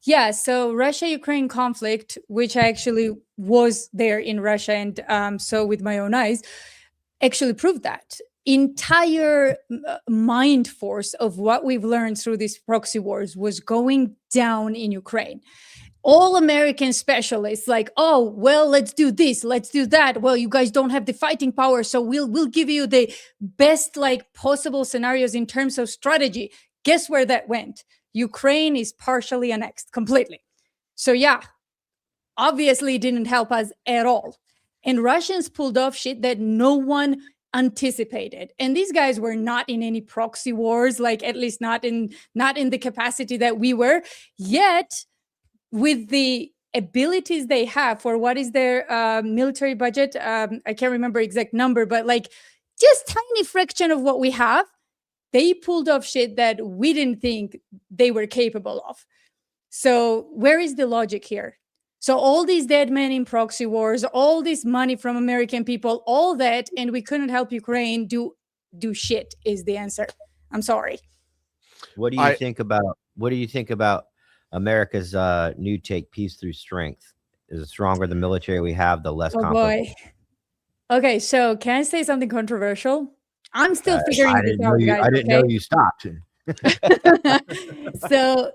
Yeah, so Russia-Ukraine conflict, which I actually was there in Russia and saw with my own eyes, actually proved that entire mind force of what we've learned through these proxy wars was going down in Ukraine. All American specialists like, oh, well, let's do this, let's do that. Well, you guys don't have the fighting power, so we'll give you the best like possible scenarios in terms of strategy. Guess where that went? Ukraine is partially annexed completely. So yeah, obviously it didn't help us at all. And Russians pulled off shit that no one anticipated. And these guys were not in any proxy wars, like at least not in the capacity that we were. Yet, with the abilities they have for what is their military budget, I can't remember exact number, but like just tiny fraction of what we have, they pulled off shit that we didn't think they were capable of. So where is the logic here? So all these dead men in proxy wars, all this money from American people, all that, and we couldn't help Ukraine do shit is the answer. I'm sorry. What do you think about America's new take, peace through strength? Is it stronger the military we have, the less conflict? Boy. Okay, so can I say something controversial? I'm still figuring this out, guys. I didn't know you stopped. So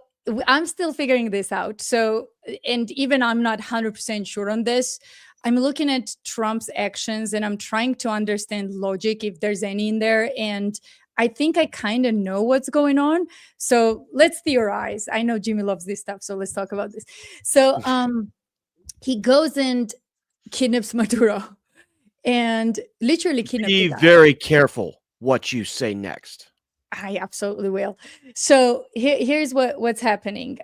I'm still figuring this out. So, and even I'm not 100% sure on this. I'm looking at Trump's actions and I'm trying to understand logic, if there's any in there. And I think I kind of know what's going on. So let's theorize. I know Jimmy loves this stuff, so let's talk about this. So he goes and kidnaps Maduro and literally kidnaps. Be very careful what you say next. I absolutely will. So here's what's happening.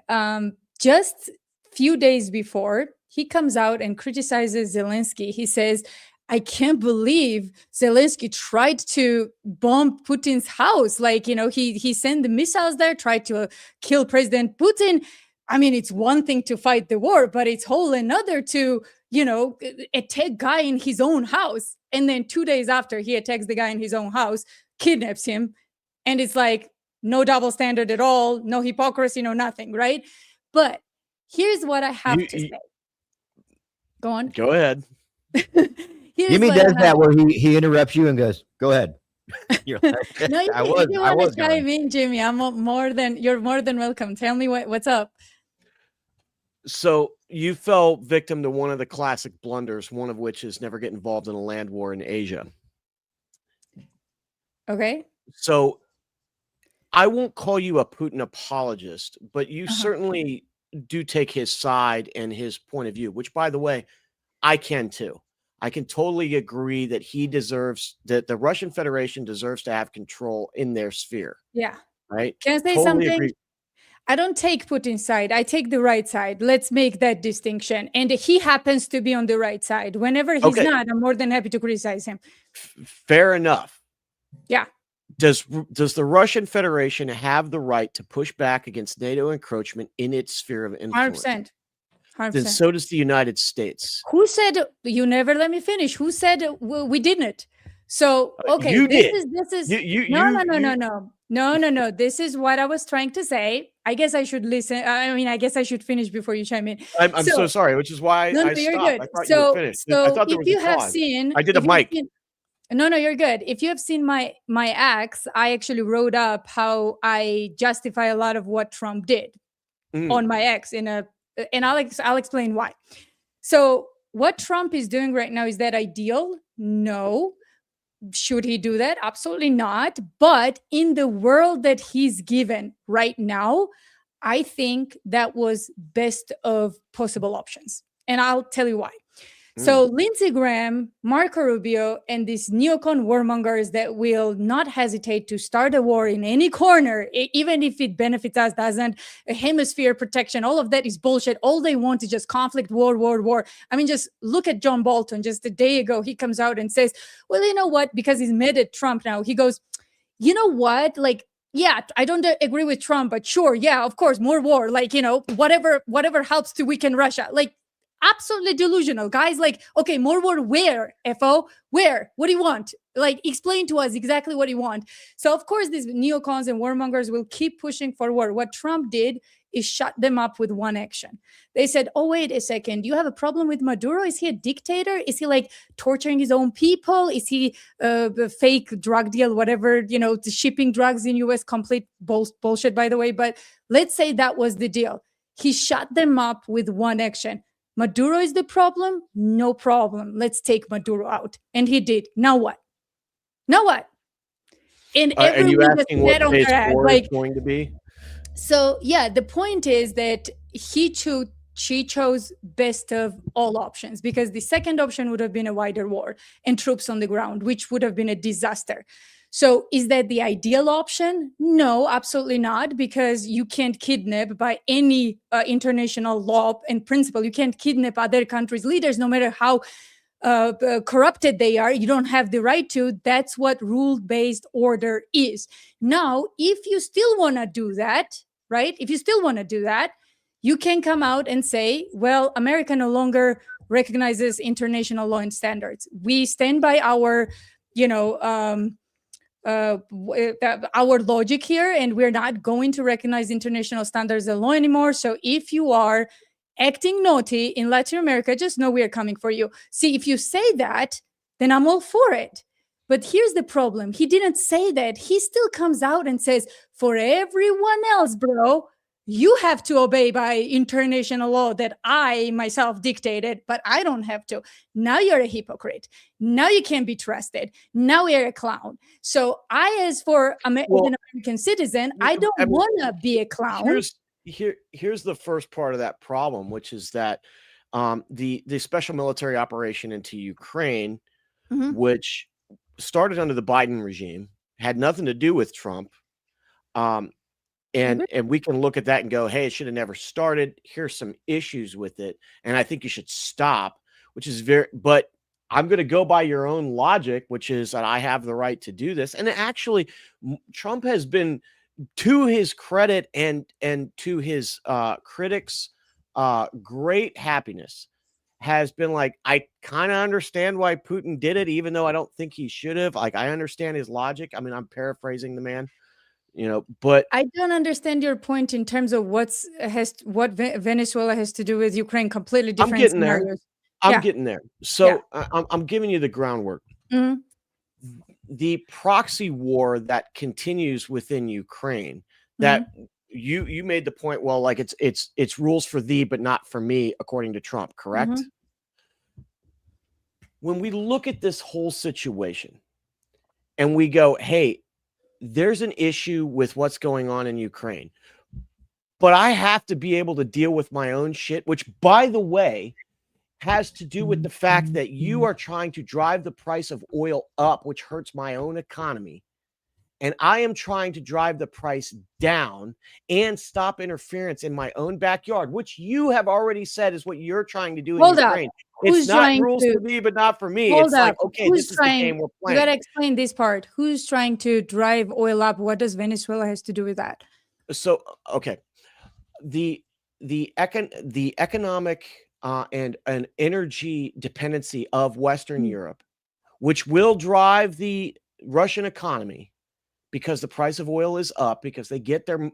Just few days before, he comes out and criticizes Zelensky. He says, I can't believe Zelensky tried to bomb Putin's house. Like, he sent the missiles there, tried to kill President Putin. I mean, it's one thing to fight the war, but it's whole another to, attack guy in his own house. And then 2 days after he attacks the guy in his own house, kidnaps him. And it's like, no double standard at all, no hypocrisy, no nothing, right? But here's what I have to say. Go on. Go ahead. Jimmy does that where he interrupts you and goes, go ahead. You're like, no, you want to chime in, Jimmy. You're more than welcome. Tell me what's up. So you fell victim to one of the classic blunders, one of which is never get involved in a land war in Asia. Okay. So I won't call you a Putin apologist, but you certainly do take his side and his point of view, which, by the way, I can too. I can totally agree that that the Russian Federation deserves to have control in their sphere. Yeah. Right. Can I say something? Agree. I don't take Putin's side. I take the right side. Let's make that distinction. And he happens to be on the right side. Whenever he's not, I'm more than happy to criticize him. Fair enough. Yeah. Does the Russian Federation have the right to push back against NATO encroachment in its sphere of influence? 100%. 100%. Then so does the United States. Who said, you never let me finish? Who said we didn't? So, okay. You did. This is No. This is what I was trying to say. I guess I should listen. I guess I should finish before you chime in. I'm so sorry, which is why I stopped. You're good. I thought you were finished. I thought there was a pause. I did a mic. No, you're good. If you have seen my acts, I actually wrote up how I justify a lot of what Trump did on my ex and I'll explain why. So what Trump is doing right now, is that ideal? No. Should he do that? Absolutely not. But in the world that he's given right now, I think that was best of possible options. And I'll tell you why. So Lindsey Graham, Marco Rubio, and these neocon warmongers that will not hesitate to start a war in any corner, even if it benefits us, doesn't, a hemisphere protection, all of that is bullshit. All they want is just conflict, war. I mean, just look at John Bolton. Just a day ago, he comes out and says, well, you know what? Because he's mad at Trump now. He goes, you know what? Like, yeah, I don't agree with Trump, but sure, yeah, of course, more war. Like, whatever helps to weaken Russia. Like, absolutely delusional. Guys like, okay, more war where, FO? Where? What do you want? Like, explain to us exactly what you want. So, of course, these neocons and warmongers will keep pushing for war. What Trump did is shut them up with one action. They said, oh, wait a second. You have a problem with Maduro? Is he a dictator? Is he like torturing his own people? Is he a fake drug deal, whatever, shipping drugs in US? Complete bullshit, by the way. But let's say that was the deal. He shut them up with one action. Maduro is the problem? No problem. Let's take Maduro out. And he did. Now what? Now what? And you asking what phase 4 is going to be? So yeah, the point is that she chose best of all options, because the second option would have been a wider war and troops on the ground, which would have been a disaster. So is that the ideal option? No, absolutely not, because you can't kidnap by any international law and principle. You can't kidnap other countries' leaders, no matter how corrupted they are. You don't have the right to. That's what rule-based order is. Now, if you still want to do that, right? If you still want to do that, you can come out and say, well, America no longer recognizes international law and standards. We stand by our, our logic here, and we're not going to recognize international standards of law anymore. So if you are acting naughty in Latin America, just know we are coming for you. See, if you say that, then I'm all for it. But here's the problem. He didn't say that. He still comes out and says, for everyone else, bro, you have to obey by international law that I myself dictated, but I don't have to. Now you're a hypocrite. Now you can't be trusted. Now you're a clown. So as an American citizen, I don't want to be a clown. Here's the first part of that problem, which is that the special military operation into Ukraine, which started under the Biden regime, had nothing to do with Trump. And we can look at that and go, hey, it should have never started. Here's some issues with it. And I think you should stop, but I'm going to go by your own logic, which is that I have the right to do this. And actually, Trump has been, to his credit and to his critics' great happiness, has been like, I kind of understand why Putin did it, even though I don't think he should have. Like, I understand his logic. I mean, I'm paraphrasing the man, but I don't understand your point in terms of what Venezuela has to do with Ukraine. Completely different scenarios. I'm getting there. So I'm giving you the groundwork. The proxy war that continues within Ukraine, that you made the point, well, like it's rules for thee, but not for me, according to Trump, correct? When we look at this whole situation and we go, hey, there's an issue with what's going on in Ukraine, but I have to be able to deal with my own shit, which, by the way, has to do with the fact that you are trying to drive the price of oil up, which hurts my own economy. And I am trying to drive the price down and stop interference in my own backyard, which you have already said is what you're trying to do in Ukraine. It's not rules for me, but not for me. It's like, okay, this is the game we're playing. You got to explain this part. Who's trying to drive oil up? What does Venezuela has to do with that? So, okay. The economic and an energy dependency of Western Europe, which will drive the Russian economy, because the price of oil is up, because they get their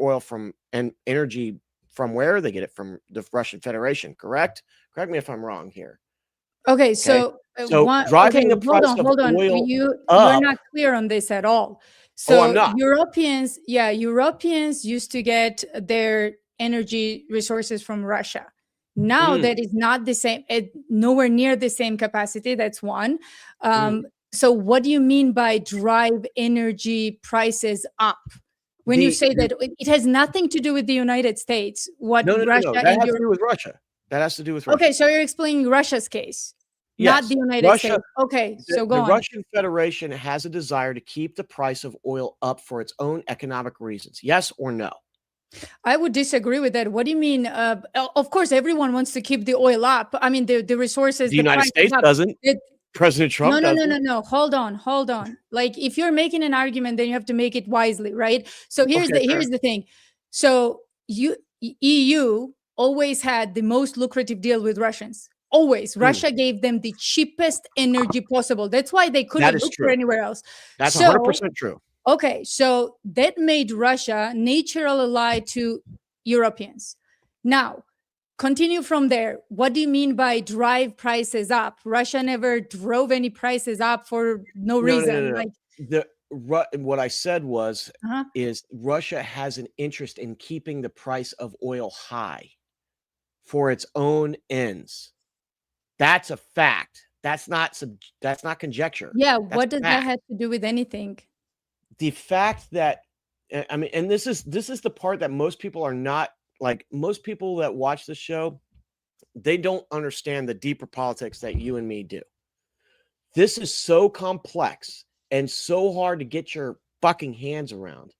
oil from, and energy from where they get it from, the Russian Federation. Correct me if I'm wrong here. Okay, so driving the price of oil you're up, not clear on this at all. So I'm not. Europeans used to get their energy resources from Russia. Now that is not the same, nowhere near the same capacity. That's one. So what do you mean by drive energy prices up? When you say that it has nothing to do with the United States, No. That has to do with Russia. That has to do with Russia. Okay, so you're explaining Russia's case, not the United States. Okay, so go on. The Russian Federation has a desire to keep the price of oil up for its own economic reasons. Yes or no? I would disagree with that. What do you mean? Of course, everyone wants to keep the oil up. I mean, the resources. The United States doesn't. President Trump doesn't. No. Hold on. Like, if you're making an argument, then you have to make it wisely, right? So here's the thing. So EU always had the most lucrative deal with Russians. Always. Russia gave them the cheapest energy possible. That's why they couldn't is look for true. anywhere else. That's So, 100% true. okay, so that made Russia natural ally to Europeans. Now, continue from there. What do you mean by drive prices up? Russia never drove any prices up for no reason. No. Like, What I said was, uh-huh. is Russia has an interest in keeping the price of oil high for its own ends. That's a fact. That's not conjecture. Yeah, That's what does that fact. have to do with anything? The fact that, I mean, and this is the part that most people are not, like, most people that watch the show, they don't understand the deeper politics that you and me do. This is so complex and so hard to get your fucking hands around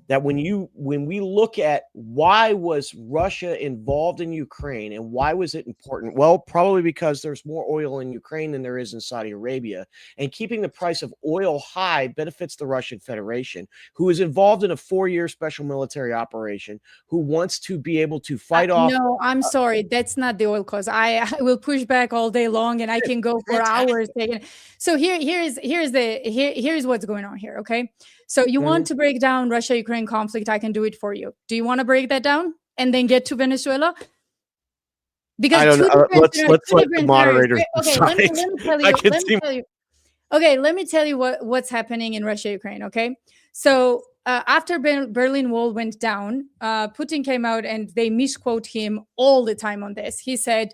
that when we look at why was Russia involved in Ukraine and why was it important? Well, probably because there's more oil in Ukraine than there is in Saudi Arabia, and keeping the price of oil high benefits the Russian Federation, who is involved in a 4-year special military operation, who wants to be able to fight off. No, I'm sorry. That's not the oil cause. I will push back all day long, and I can go for hours. So here's what's going on here. Okay. So you want to break down Russia-Ukraine conflict? I can do it for you. Do you want to break that down and then get to Venezuela? Because I don't know. Let's let the moderators decide. Let me tell you. Okay, let me tell you what's happening in Russia-Ukraine. Okay, so after Berlin Wall went down, Putin came out and they misquote him all the time on this. He said,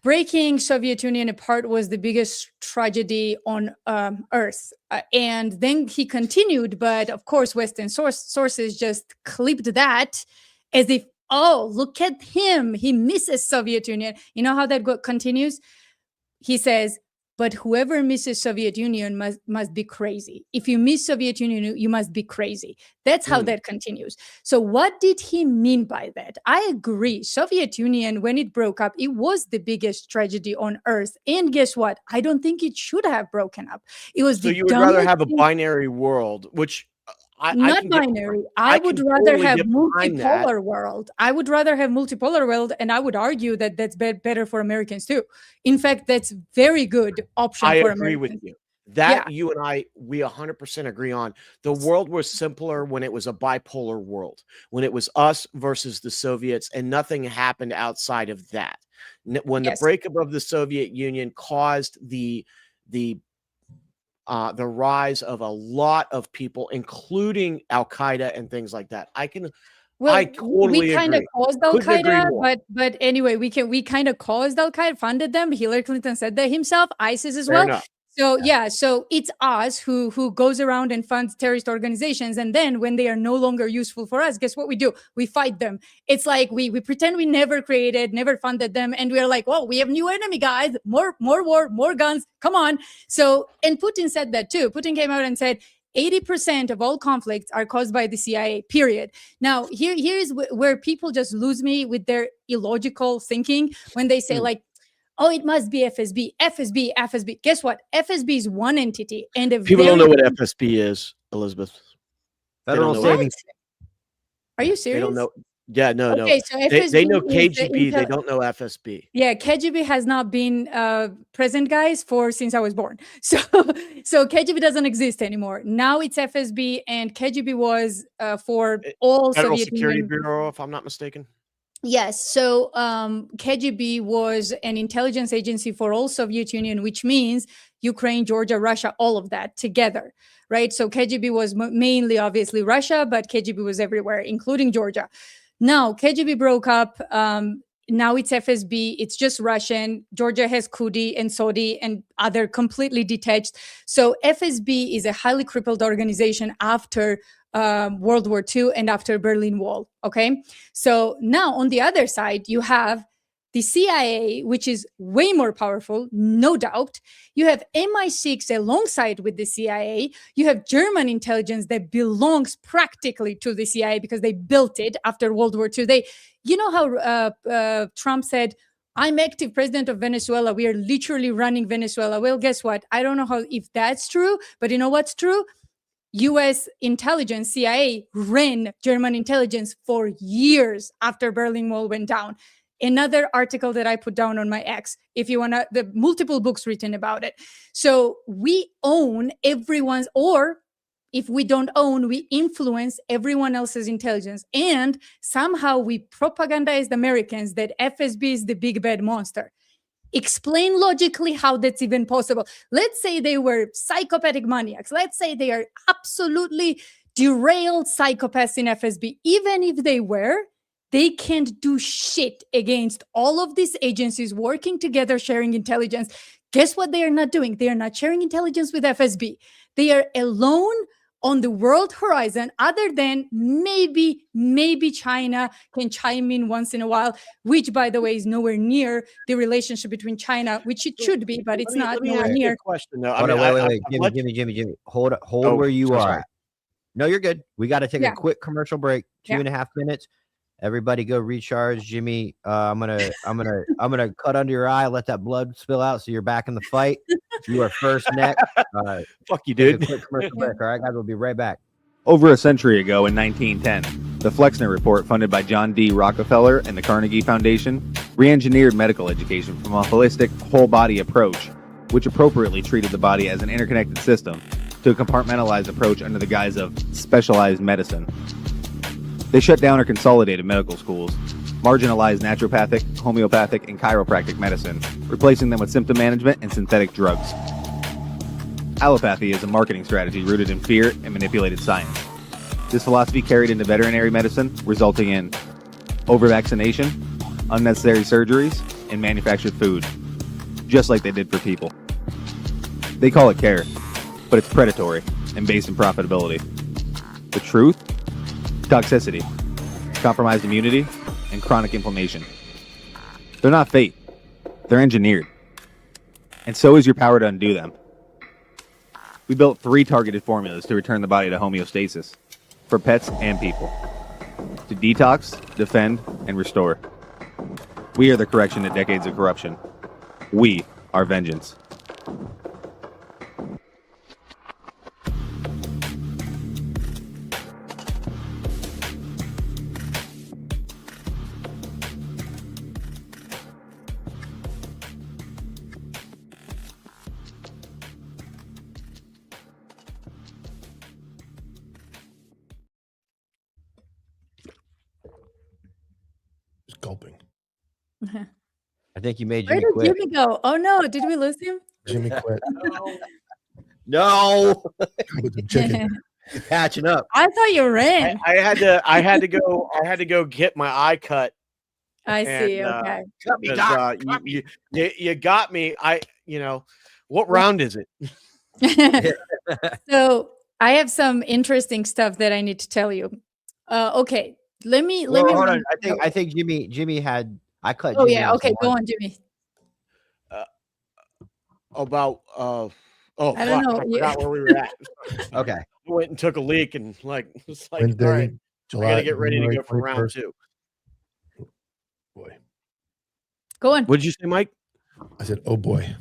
breaking Soviet Union apart was the biggest tragedy on earth. And then he continued, but of course, Western sources just clipped that as if, oh, look at him. He misses Soviet Union. You know how that continues? He says, but whoever misses Soviet Union must be crazy. If you miss Soviet Union, you must be crazy. That's how that continues. So what did he mean by that? I agree. Soviet Union, when it broke up, it was the biggest tragedy on earth. And guess what? I don't think it should have broken up. It was so you would rather have a binary world, which not binary. I would rather have multipolar world. I would rather have multipolar world, and I would argue that that's better for Americans too. In fact, that's very good option for Americans. I agree with you. That you and I, we 100% agree on. The world was simpler when it was a bipolar world, when it was us versus the Soviets, and nothing happened outside of that. When the breakup of the Soviet Union caused the rise of a lot of people, including Al Qaeda and things like that. I totally we kind of caused Al Qaeda, but anyway, we kind of caused Al Qaeda, funded them. Hillary Clinton said that himself. ISIS as well. Enough. So so it's us who goes around and funds terrorist organizations, and then when they are no longer useful for us, guess what we do? We fight them. It's like we pretend we never funded them, and we're like, well, we have new enemy, guys. More war, more guns. Come on. So, and Putin said that too. Putin came out and said 80% of all conflicts are caused by the CIA, period. Now, here's where people just lose me with their illogical thinking when they say like, oh, it must be FSB. Guess what? FSB is one entity. And people don't know what FSB is, Elizabeth. Federal Savings. Are you serious? They don't know. Yeah, no. So they know KGB. They don't know FSB. Yeah, KGB has not been present, guys, since I was born. So KGB doesn't exist anymore. Now it's FSB, and KGB was for all Federal Soviet Security Union. Bureau, if I'm not mistaken. Yes. So KGB was an intelligence agency for all Soviet Union, which means Ukraine, Georgia, Russia, all of that together, right? So KGB was mainly, obviously, Russia, but KGB was everywhere, including Georgia. Now, KGB broke up. Now it's FSB. It's just Russian. Georgia has Kudi and Saudi and other completely detached. So FSB is a highly crippled organization after World War II and after Berlin Wall. Okay. So now on the other side, you have the CIA, which is way more powerful, no doubt. You have MI6 alongside with the CIA. You have German intelligence that belongs practically to the CIA because they built it after World War II. You know how Trump said, I'm active president of Venezuela. We are literally running Venezuela. Well, guess what? I don't know if that's true, but you know what's true? US intelligence, CIA, ran German intelligence for years after Berlin Wall went down. Another article that I put down on my X, if you want to, the multiple books written about it. So we own everyone's, or if we don't own, we influence everyone else's intelligence. And somehow we propagandized Americans that FSB is the big bad monster. Explain logically how that's even possible. Let's say they were psychopathic maniacs. Let's say they are absolutely derailed psychopaths in FSB. Even if they were, they can't do shit against all of these agencies working together, sharing intelligence. Guess what they are not doing? They are not sharing intelligence with FSB. They are alone on the world horizon, other than maybe China can chime in once in a while, which, by the way, is nowhere near the relationship between China, which it should be, but it's not nowhere ask you near. a question though. Hold on, wait. Jimmy. Hold Oh, where you so are sorry. at. No, you're good. We got to take Yeah. a quick commercial break. 2.5 minutes. Everybody go recharge. Jimmy, I'm gonna cut under your eye, let that blood spill out so you're back in the fight. You are first next. Fuck you, Take a dude. quick commercial break. All right, guys, we'll be right back. Over a century ago in 1910, the Flexner Report, funded by John D. Rockefeller and the Carnegie Foundation, re-engineered medical education from a holistic, whole-body approach, which appropriately treated the body as an interconnected system, to a compartmentalized approach under the guise of specialized medicine. They shut down or consolidated medical schools, marginalized naturopathic, homeopathic, and chiropractic medicine, replacing them with symptom management and synthetic drugs. Allopathy is a marketing strategy rooted in fear and manipulated science. This philosophy carried into veterinary medicine, resulting in over-vaccination, unnecessary surgeries, and manufactured food, just like they did for people. They call it care, but it's predatory and based in profitability. The truth? Toxicity, compromised immunity, and chronic inflammation. They're not fate. They're engineered. And so is your power to undo them. We built 3 targeted formulas to return the body to homeostasis, for pets and people. To detox, defend, and restore. We are the correction to decades of corruption. We are vengeance. Just gulping. I think you made Where Jimmy did quit. Jimmy go? Oh no, did we lose him? Jimmy quit. No, With the chicken. catching up. I thought you ran. I had to go get my eye cut. I see. and, Okay. Cut me, Because, Doc. Cut me. you got me. What round is it? So I have some interesting stuff that I need to tell you. Okay, let me Well, hold run- on. I think Jimmy had. I cut. Oh Jimmy yeah. off Okay, go one. on, Jimmy. About I don't know. I forgot where we were at. Okay. I went and took a leak and it's like, Wednesday, all right, I July. gotta get ready to January go for round 21st. 2. Boy. Go on. What did you say, Mike? I said, oh boy.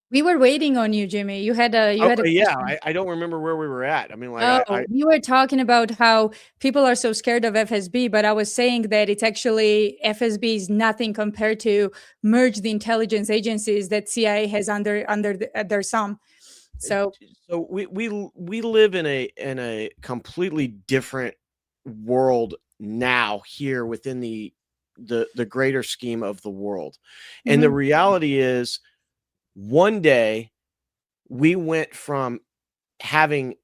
We were waiting on you, Jimmy. You had a Yeah, question. I don't remember where we were at. I mean, like, Oh, you were talking about how people are so scared of FSB, but I was saying that it's actually FSB is nothing compared to merge the intelligence agencies that CIA has under their thumb. So we live in a completely different world now here within the greater scheme of the world. And the reality is, one day we went from having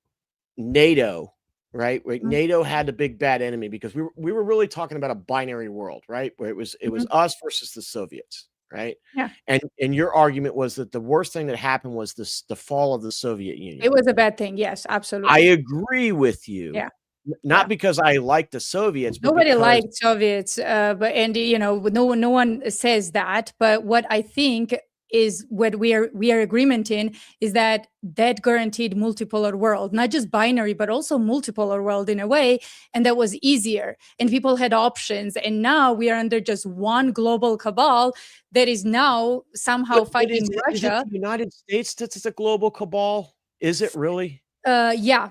NATO, right? NATO had the big bad enemy, because we were really talking about a binary world, right? Where it was us versus the Soviets, right? Yeah. And your argument was that the worst thing that happened was the fall of the Soviet Union. it was a bad thing. Yes, absolutely. I agree with you. Yeah. Not because I like the Soviets, but Nobody because liked Soviets, no one says that. But what I think is what we are agreement in is that guaranteed multipolar world, not just binary, but also multipolar world in a way. And that was easier and people had options. And now we are under just one global cabal that is now somehow But fighting is it Russia. the United States that's a global cabal? Is it really? Yeah.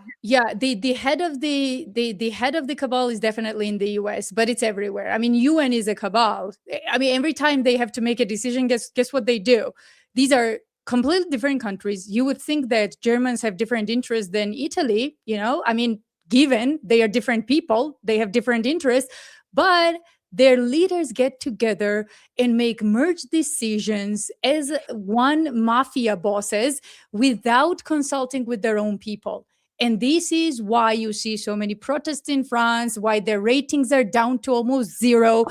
The head of the head of the cabal is definitely in the US, but it's everywhere. I mean, UN is a cabal. I mean, every time they have to make a decision, guess what they do? These are completely different countries. You would think that Germans have different interests than Italy, you know? I mean, given they are different people, they have different interests, but their leaders get together and make merge decisions as one mafia bosses without consulting with their own people. And this is why you see so many protests in France, why their ratings are down to almost zero,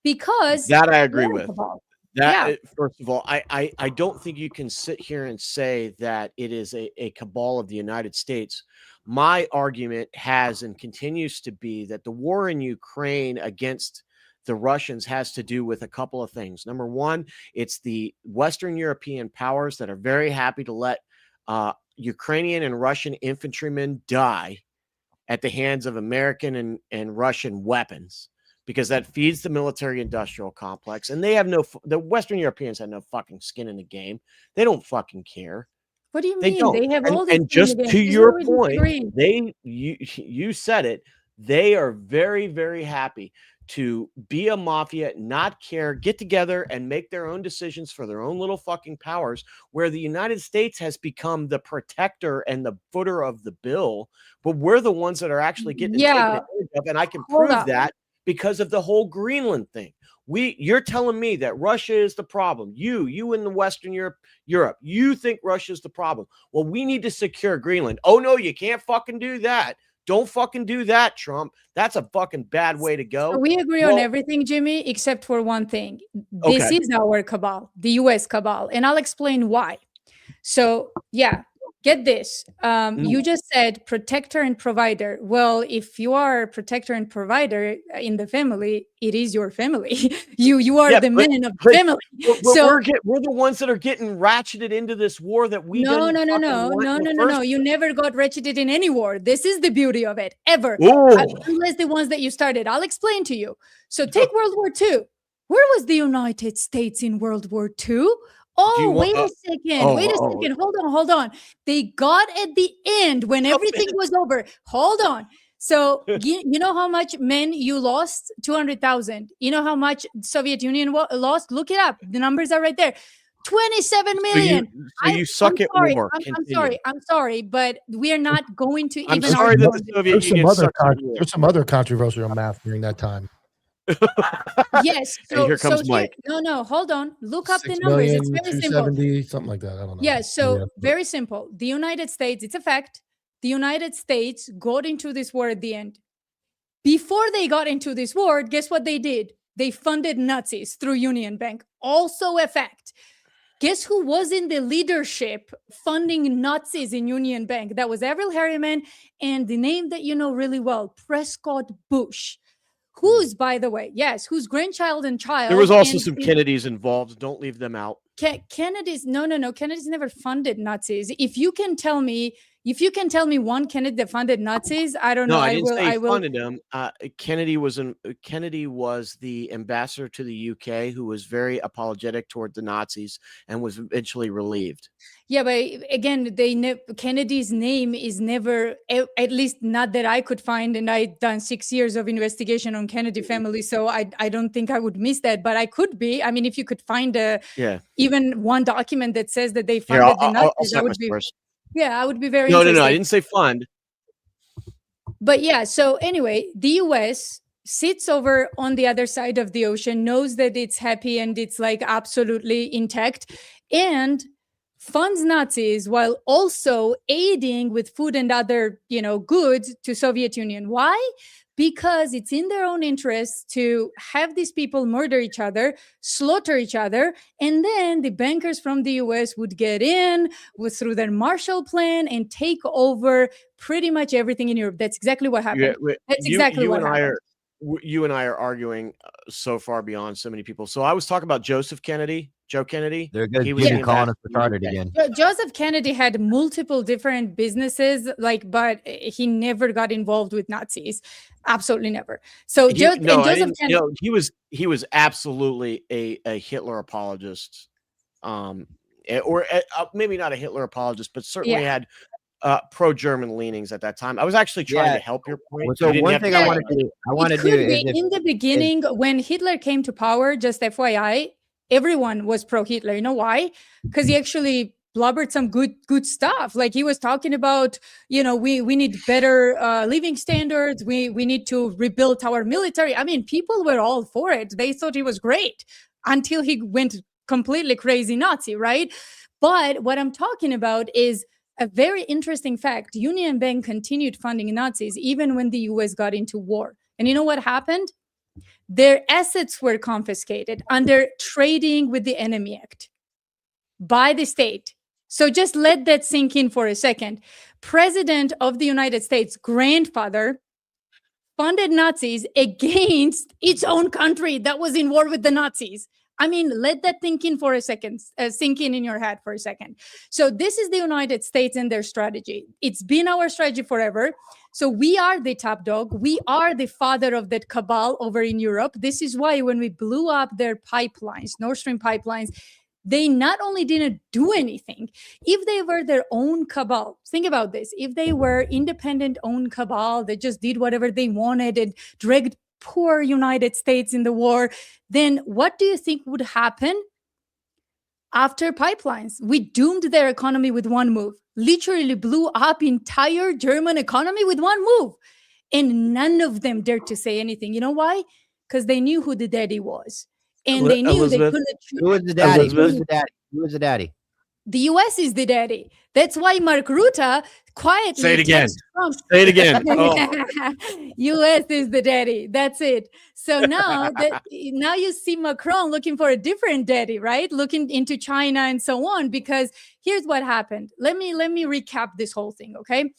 because That I agree they're with. cabal. That first of all, I don't think you can sit here and say that it is a cabal of the United States. My argument has and continues to be that the war in Ukraine against the Russians has to do with a couple of things. Number one, it's the Western European powers that are very happy to let Ukrainian and Russian infantrymen die at the hands of American and Russian weapons, because that feeds the military industrial complex. And they have the Western Europeans have no fucking skin in the game. They don't fucking care. What do you They mean? don't. They have all this. And just to This is your where we point, disagree. you said it. They are very, very happy to be a mafia, not care, get together and make their own decisions for their own little fucking powers, where the United States has become the protector and the footer of the bill, but we're the ones that are actually getting taken advantage of. And I can prove that because of the whole Greenland thing. You're telling me that Russia is the problem. You in the Western Europe, you think Russia is the problem. Well, we need to secure Greenland. Oh no, you can't fucking do that. Don't fucking do that, Trump. That's a fucking bad way to go. So we agree on everything, Jimmy, except for one thing. This is our cabal, the US cabal, and I'll explain why. So, yeah, get this. You just said protector and provider. Well, if you are a protector and provider in the family, it is your family. You are the men of the family. So we're the ones that are getting ratcheted into this war that we no. You never got ratcheted in any war. This is the beauty of it, ever. Unless the ones that you started. I'll explain to you. So take World War II. Where was the United States in World War II? Oh, wait a second. Wait a second. Hold on. They got at the end when everything was over. Hold on. So you know how much men you lost? 200,000. You know how much Soviet Union lost? Look it up. The numbers are right there. 27 million. So you suck at war. I'm sorry, but we are not going to I'm even sorry argue. that the Soviet Union sucked at war. There's some other controversial math during that time. Yes. So, here comes Mike. No, hold on. Look up the numbers. It's very simple. Something like that. I don't know. Yeah, very simple. The United States, it's a fact. The United States got into this war at the end. Before they got into this war, guess what they did? They funded Nazis through Union Bank. Also a fact. Guess who was in the leadership funding Nazis in Union Bank? That was Avril Harriman and the name that you know really well, Prescott Bush. Who's, by the way, whose grandchild and child. There was also some Kennedys involved. Don't leave them out. Kennedy's, no. Kennedy's never funded Nazis. If you can tell me one Kennedy that funded Nazis, I don't know. No, I didn't say he funded them. Kennedy was the ambassador to the UK who was very apologetic toward the Nazis and was eventually relieved. Yeah, but again, Kennedy's name is never, at least not that I could find, and I've done 6 years of investigation on Kennedy family, so I don't think I would miss that, but I could be. I mean, if you could find even one document that says that they funded the Nazis, I would be. Yeah, I would be very interested. No, I didn't say fund. But yeah, so anyway, the US sits over on the other side of the ocean, knows that it's happy and it's like absolutely intact, and funds Nazis while also aiding with food and other, goods to Soviet Union. Why? Because it's in their own interest to have these people murder each other, slaughter each other, and then the bankers from the US would get in through their Marshall Plan and take over pretty much everything in Europe. That's exactly what happened. That's exactly what happened. You and I are arguing so far beyond so many people. So I was talking about Joe Kennedy. They're good. He was calling us retarded again. Joseph Kennedy had multiple different businesses, but he never got involved with Nazis. Absolutely never. So Joseph Kennedy, he was absolutely a Hitler apologist, or maybe not a Hitler apologist, but certainly had pro-German leanings at that time. I was actually trying Yeah. to help your point. Well, so You didn't one have thing to I go want on. to It do could is be if, in the beginning when Hitler came to power, just FYI, everyone was pro-Hitler. You know why? Because he actually blubbered some good stuff. Like he was talking about, we need better living standards. We need to rebuild our military. I mean, people were all for it. They thought he was great until he went completely crazy Nazi, right? But what I'm talking about is a very interesting fact. Union Bank continued funding Nazis even when the US got into war. And you know what happened? Their assets were confiscated under Trading with the Enemy Act by the state. So just let that sink in for a second. President of the United States' grandfather funded Nazis against its own country that was in war with the Nazis. I mean, let that think in for a second, sink in your head for a second. So this is the United States and their strategy. It's been our strategy forever. So we are the top dog. We are the father of that cabal over in Europe. This is why when we blew up their pipelines, Nord Stream pipelines, they not only didn't do anything, if they were their own cabal, think about this, if they were independent own cabal that just did whatever they wanted and dragged poor United States in the war, then what do you think would happen after pipelines? We doomed their economy with one move, literally blew up entire German economy with one move. And none of them dared to say anything. You know why? Because they knew who the daddy was. And they knew Elizabeth, they couldn't. who was the daddy? Who was Elizabeth? the daddy? Who was the daddy? The US is the daddy. That's why Mark Rutte quietly Say it again. texts Trump. Say it again. Oh. US is the daddy. That's it. So now you see Macron looking for a different daddy, right? Looking into China and so on. Because here's what happened. Let me recap this whole thing, okay?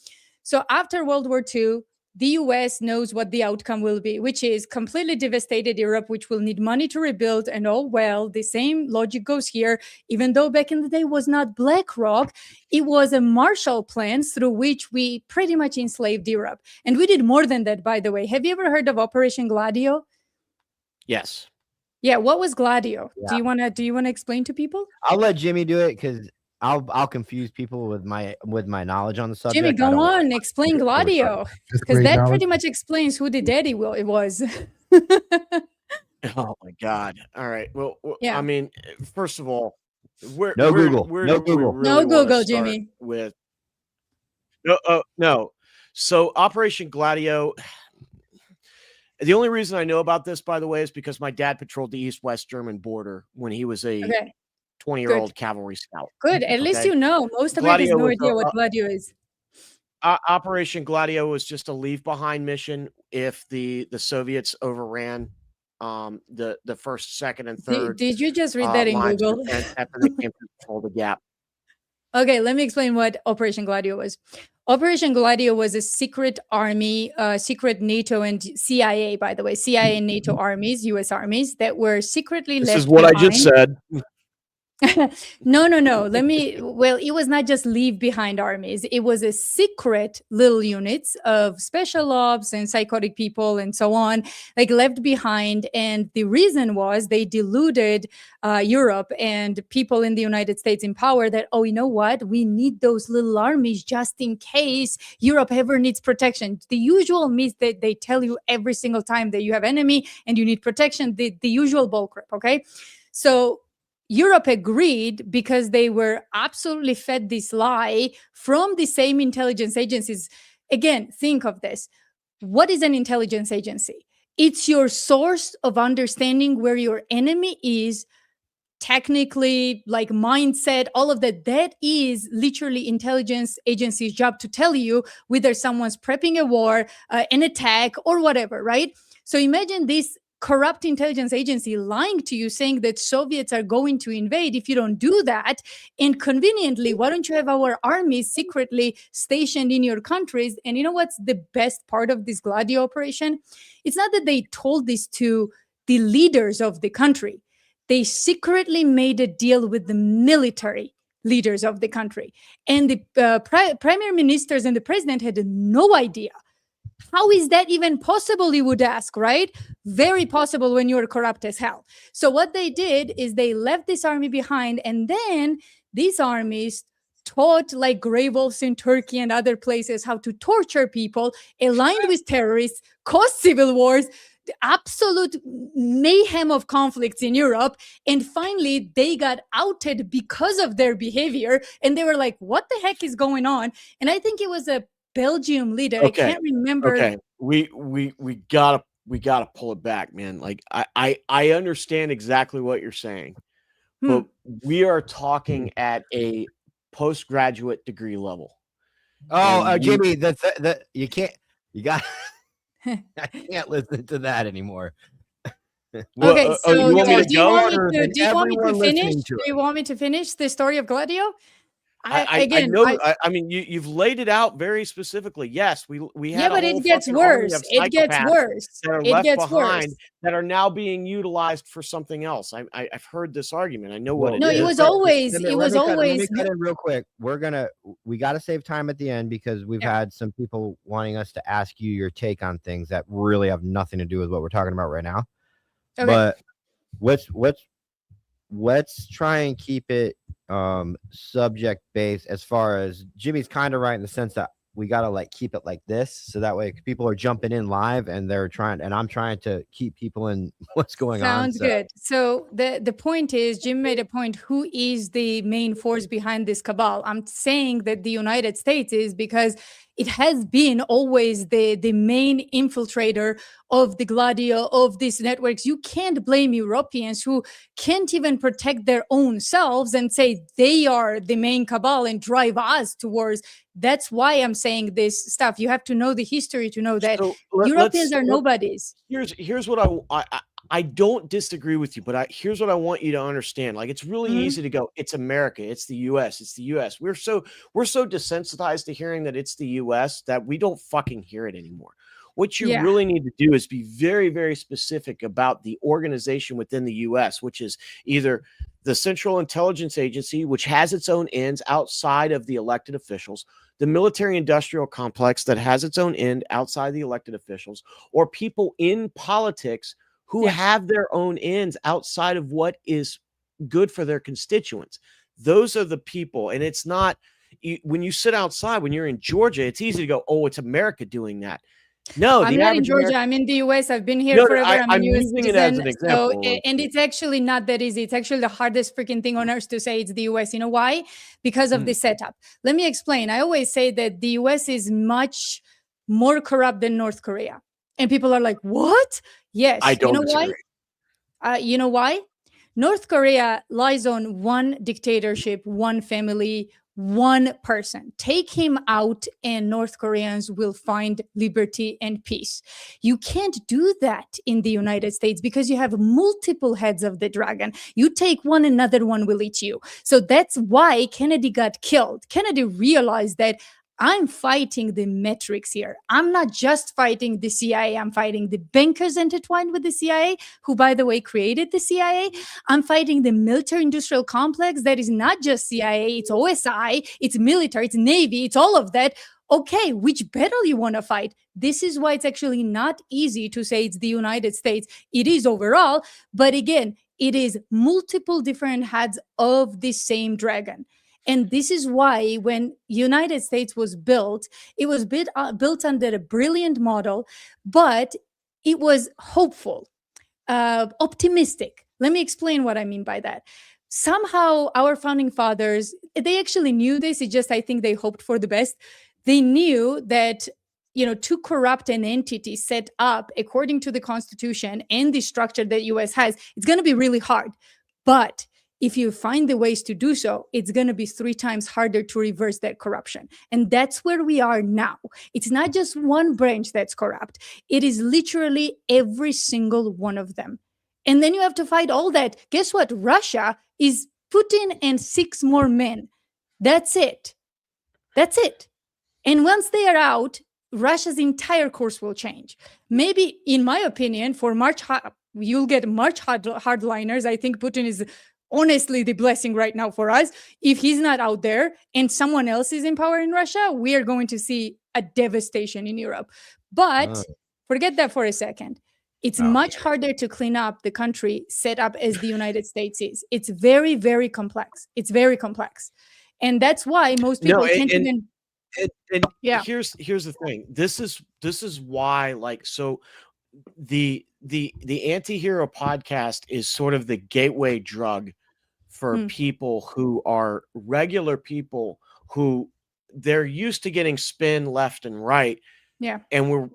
So after World War II, the US knows what the outcome will be, which is completely devastated Europe, which will need money to rebuild. And oh, well, the same logic goes here. Even though back in the day it was not BlackRock, it was a Marshall Plan through which we pretty much enslaved Europe. And we did more than that, by the way. Have you ever heard of Operation Gladio? Yes. Yeah, what was Gladio? Yeah. Do you wanna explain to people? I'll let Jimmy do it because I'll confuse people with my knowledge on the subject. Jimmy, go on, explain Gladio. Because that pretty much explains who the daddy was. Oh my God. All right. Well, Yeah. I mean, first of all, where No where- Google. where No do we Google. really No wanna Google, start Jimmy. With no. So Operation Gladio. The only reason I know about this, by the way, is because my dad patrolled the east-west German border when he was a Okay, 20-year-old cavalry scout. good. At least Okay. you know. Most Americans Gladio no was idea what Gladio is. Operation Gladio was just a leave-behind mission if the Soviets overran the first, second, and third Did you just read that in lines of Google? defense after they came to control the gap. Okay, let me explain what Operation Gladio was. Operation Gladio was a secret army, secret NATO and CIA, by the way, CIA and NATO armies, US armies that were secretly This left is what I just behind. said. No. It was not just leave behind armies. It was a secret little units of special ops and psychotic people and so on, like left behind. And the reason was they deluded Europe and people in the United States in power that, oh, you know what? We need those little armies just in case Europe ever needs protection. The usual myth that they tell you every single time that you have enemy and you need protection, the usual bullcrap, okay? So Europe agreed because they were absolutely fed this lie from the same intelligence agencies. Again, think of this. What is an intelligence agency? It's your source of understanding where your enemy is, technically, like mindset, all of that. That is literally intelligence agency's job to tell you whether someone's prepping a war, an attack, or whatever, right? So imagine this corrupt intelligence agency lying to you, saying that Soviets are going to invade if you don't do that. And conveniently, why don't you have our armies secretly stationed in your countries? And you know what's the best part of this Gladio operation? It's not that they told this to the leaders of the country. They secretly made a deal with the military leaders of the country. And the premier ministers and the president had no idea. How is that even possible, you would ask, right? Very possible when you're corrupt as hell. So what they did is they left this army behind, and then these armies taught like gray wolves in Turkey and other places how to torture people, aligned with terrorists, caused civil wars, the absolute mayhem of conflicts in Europe. And finally, they got outed because of their behavior. And they were like, what the heck is going on? And I think it was a Belgium leader. Okay. I can't remember. Okay. We gotta pull it back, man. Like I understand exactly what you're saying, but we are talking at a postgraduate degree level. Oh, Jimmy, you got I can't listen to that anymore. Well, Okay, so you want me to do you go? want me to finish? Do you want me to finish the story of Gladio? I know. I mean, you've laid it out very specifically. Yes, we had. Yeah, but it gets worse. It gets worse. That are it left gets behind worse. that are now being utilized for something else. I've heard this argument. I know what it No, is. it was always. Let It was always. me cut in real quick. We got to save time at the end because we've had some people wanting us to ask you your take on things that really have nothing to do with what we're talking about right now. Okay. But let's try and keep it subject based, as far as Jimmy's kind of right in the sense that we got to like keep it like this, so that way people are jumping in live and I'm trying to keep people in what's going on. Sounds good. So the point is, Jim made a point, who is the main force behind this cabal? I'm saying that the United States is, because it has been always the main infiltrator of the Gladio, of these networks. You can't blame Europeans who can't even protect their own selves and say they are the main cabal and drive us towards. That's why I'm saying this stuff. You have to know the history to know that Europeans are nobodies. Here's what I don't disagree with you, but here's what I want you to understand. Like, it's really easy to go, it's America, it's the US, it's the US. We're so desensitized to hearing that it's the US that we don't fucking hear it anymore. What you really need to do is be very, very specific about the organization within the US, which is either the Central Intelligence Agency, which has its own ends outside of the elected officials, the military industrial complex that has its own end outside the elected officials, or people in politics who have their own ends outside of what is good for their constituents. Those are the people. And it's not, when you sit outside, when you're in Georgia, it's easy to go, oh, it's America doing that. No, I'm not in Georgia. I'm in the US. I've been here forever. I'm a US using citizen. it as an example. And it's actually not that easy. It's actually the hardest freaking thing on earth to say it's the US. You know why? Because of the setup. Let me explain. I always say that the US is much more corrupt than North Korea. And people are like, what? Yes. I don't disagree. Why? You know why? North Korea lies on one dictatorship, one family, one person. Take him out and North Koreans will find liberty and peace. You can't do that in the United States because you have multiple heads of the dragon. You take one, another one will eat you. So that's why Kennedy got killed. Kennedy realized that I'm fighting the metrics here. I'm not just fighting the CIA. I'm fighting the bankers intertwined with the CIA, who, by the way, created the CIA. I'm fighting the military-industrial complex that is not just CIA. It's OSI, it's military, it's Navy, it's all of that. Okay, which battle you want to fight? This is why it's actually not easy to say it's the United States. It is overall, but again, it is multiple different heads of the same dragon. And this is why when United States was built, it was built under a brilliant model, but it was hopeful, optimistic. Let me explain what I mean by that. Somehow our founding fathers, they actually knew this. It's just, I think they hoped for the best. They knew that, to corrupt an entity set up according to the Constitution and the structure that US has, it's going to be really hard. But if you find the ways to do so, it's going to be 3 times harder to reverse that corruption. And that's where we are now. It's not just one branch that's corrupt. It is literally every single one of them. And then you have to fight all that. Guess what? Russia is Putin and 6 more men. That's it. That's it. And once they are out, Russia's entire course will change. Maybe, in my opinion, for March, you'll get much hardliners. I think Putin is honestly the blessing right now for us. If he's not out there and someone else is in power in Russia, we are going to see a devastation in Europe. But forget that for a second. It's much harder to clean up the country set up as the United States is. It's very, very complex. It's very complex. And that's why most people can't even. And Yeah. here's the thing. This is why, like, so the Anti-Hero podcast is sort of the gateway drug for people who are regular people who they're used to getting spin left and right. Yeah. And we're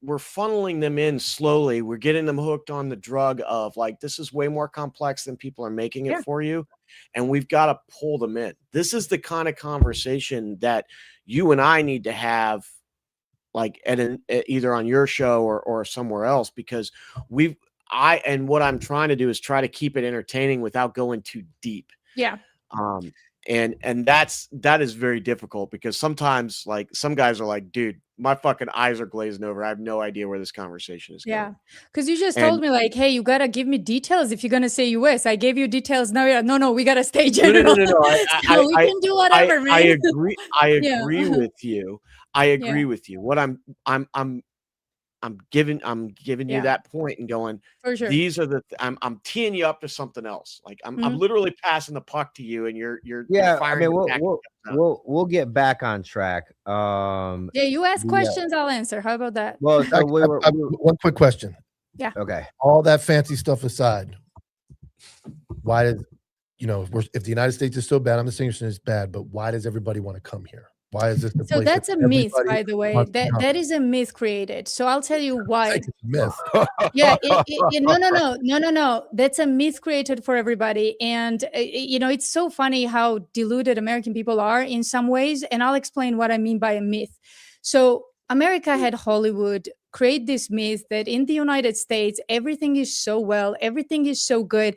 funneling them in slowly. We're getting them hooked on the drug of like, this is way more complex than people are making it for you. And we've got to pull them in. This is the kind of conversation that you and I need to have, like either on your show or somewhere else, because what I'm trying to do is try to keep it entertaining without going too deep. Yeah. And that is very difficult, because sometimes, like, some guys are like, dude, my fucking eyes are glazing over. I have no idea where this conversation is going. Yeah. Because you just told me, like, hey, you got to give me details if you're going to say US. I gave you details. Now you're no, we got to stay general. No. We can do whatever, man. I agree. I agree with you. I agree with you. What I'm giving you that point and going, for sure. These are I'm teeing you up to something else. Like I'm literally passing the puck to you, and you're firing. I mean, we'll get back on track. You ask questions, I'll answer. How about that? Well, so one quick question. Yeah. Okay. All that fancy stuff aside, why does if the United States is so bad, I'm not saying it's bad, but why does everybody want to come here? Why is this the place? So that's a myth, by the way. That is a myth created. So I'll tell you why. It's a myth. Yeah. No. That's a myth created for everybody. And, it's so funny how deluded American people are in some ways. And I'll explain what I mean by a myth. So America had Hollywood create this myth that in the United States, everything is so well, everything is so good.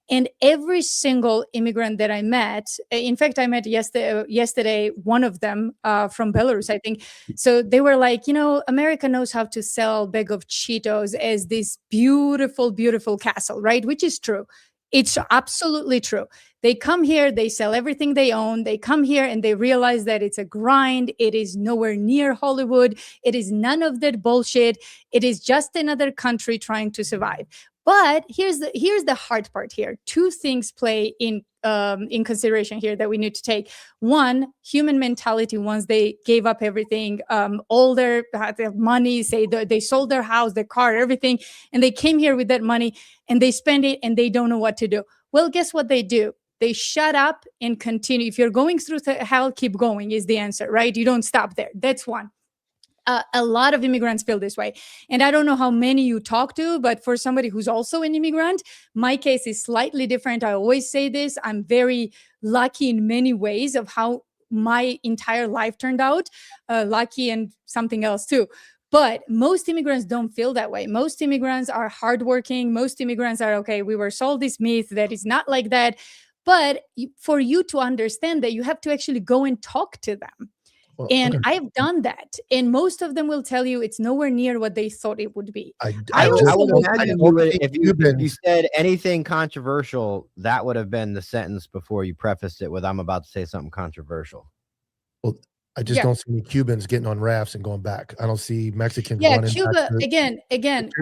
And every single immigrant that I met, in fact, I met yesterday, one of them from Belarus, I think. So they were like, America knows how to sell a bag of Cheetos as this beautiful, beautiful castle, right? Which is true. It's absolutely true. They come here, they sell everything they own. They come here and they realize that it's a grind. It is nowhere near Hollywood. It is none of that bullshit. It is just another country trying to survive. But here's the hard part here. Two things play in consideration here that we need to take. One, human mentality. Once they gave up everything, all their money, say they sold their house, their car, everything, and they came here with that money and they spend it and they don't know what to do. Well, guess what they do? They shut up and continue. If you're going through hell, keep going is the answer, right? You don't stop there. That's one. A lot of immigrants feel this way. And I don't know how many you talk to, but for somebody who's also an immigrant, my case is slightly different. I always say this. I'm very lucky in many ways of how my entire life turned out. Lucky and something else too. But most immigrants don't feel that way. Most immigrants are hardworking. Most immigrants are, okay, we were sold this myth that it's not like that. But for you to understand that, you have to actually go and talk to them. Well, and okay. I've done that. And most of them will tell you it's nowhere near what they thought it would be. I would imagine if you said anything controversial, that would have been the sentence before you prefaced it with, I'm about to say something controversial. Well, I just don't see any Cubans getting on rafts and going back. I don't see Mexicans. Yeah, Cuba, again,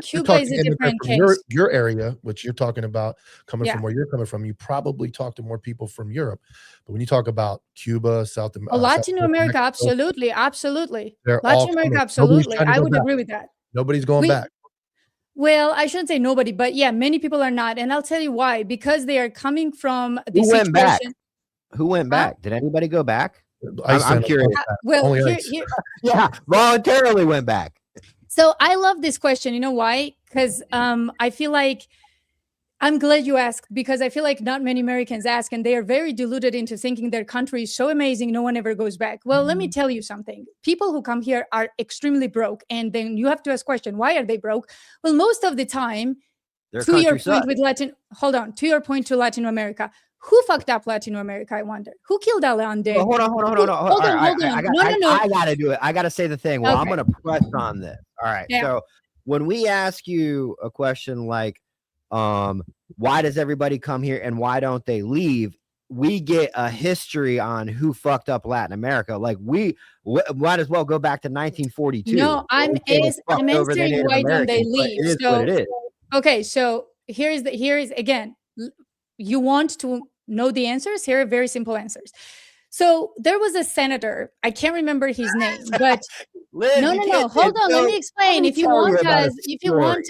Cuba is a different case. Your area, which you're talking about, coming from where you're coming from, you probably talk to more people from Europe. But when you talk about Cuba, South America, Latin America, absolutely. Latin America, absolutely. I would agree with that. Nobody's going back. Well, I shouldn't say nobody, but yeah, many people are not. And I'll tell you why. Because they are coming from the situation. Who went back? Did anybody go back? I'm curious. Well, voluntarily went back. So I love this question. You know why? Because I feel like, I'm glad you asked, because I feel like not many Americans ask, and they are very deluded into thinking their country is so amazing, no one ever goes back. Well, let me tell you something. People who come here are extremely broke. And then you have to ask question, why are they broke? Well, most of the time, to your point to Latin America, who fucked up Latin America, I wonder? Who killed Allende? Well, hold on. I got to do it. I got to say the thing. Well, I'm going to press on this. All right. Yeah. So when we ask you a question like, why does everybody come here and why don't they leave? We get a history on who fucked up Latin America. Like we might as well go back to 1942. No, I'm answering why don't they leave. Okay. So here's again, you want to know the answers? Here are very simple answers. So there was a senator, I can't remember his name, but Liz, no, you no, no. can't- Hold on, let so- me explain. me If you tell you want, about a guys, if you story. want,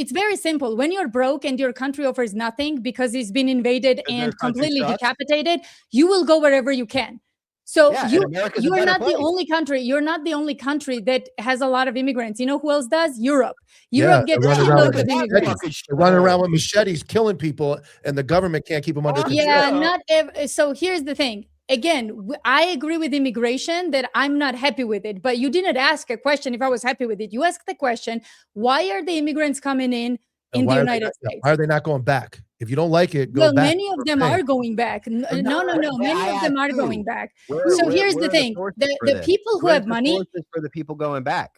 it's very simple. When you're broke and your country offers nothing because it's been invaded Because their and country completely sucks? decapitated, you will go wherever you can. So Yeah, and you America's a you're better not the place. only country. You're not the only country that has a lot of immigrants. You know who else does? Europe. Yeah, Europe they're gets running around shitloads with of machetes. immigrants. They're running around with machetes, killing people, and the government can't keep them under control. Yeah, not so here's the thing. Again, I agree with immigration that I'm not happy with it, but you didn't ask a question if I was happy with it. You asked the question, why are the immigrants coming in And the why are they United not- States? Why are they not going back? If you don't like it, go Well, back. many of them Hey. are going back. No, no, not. many I of them are asked going you. back. Where- So where- here's where the are thing. sources The for this? people who Where's have the money, sources for the people going back?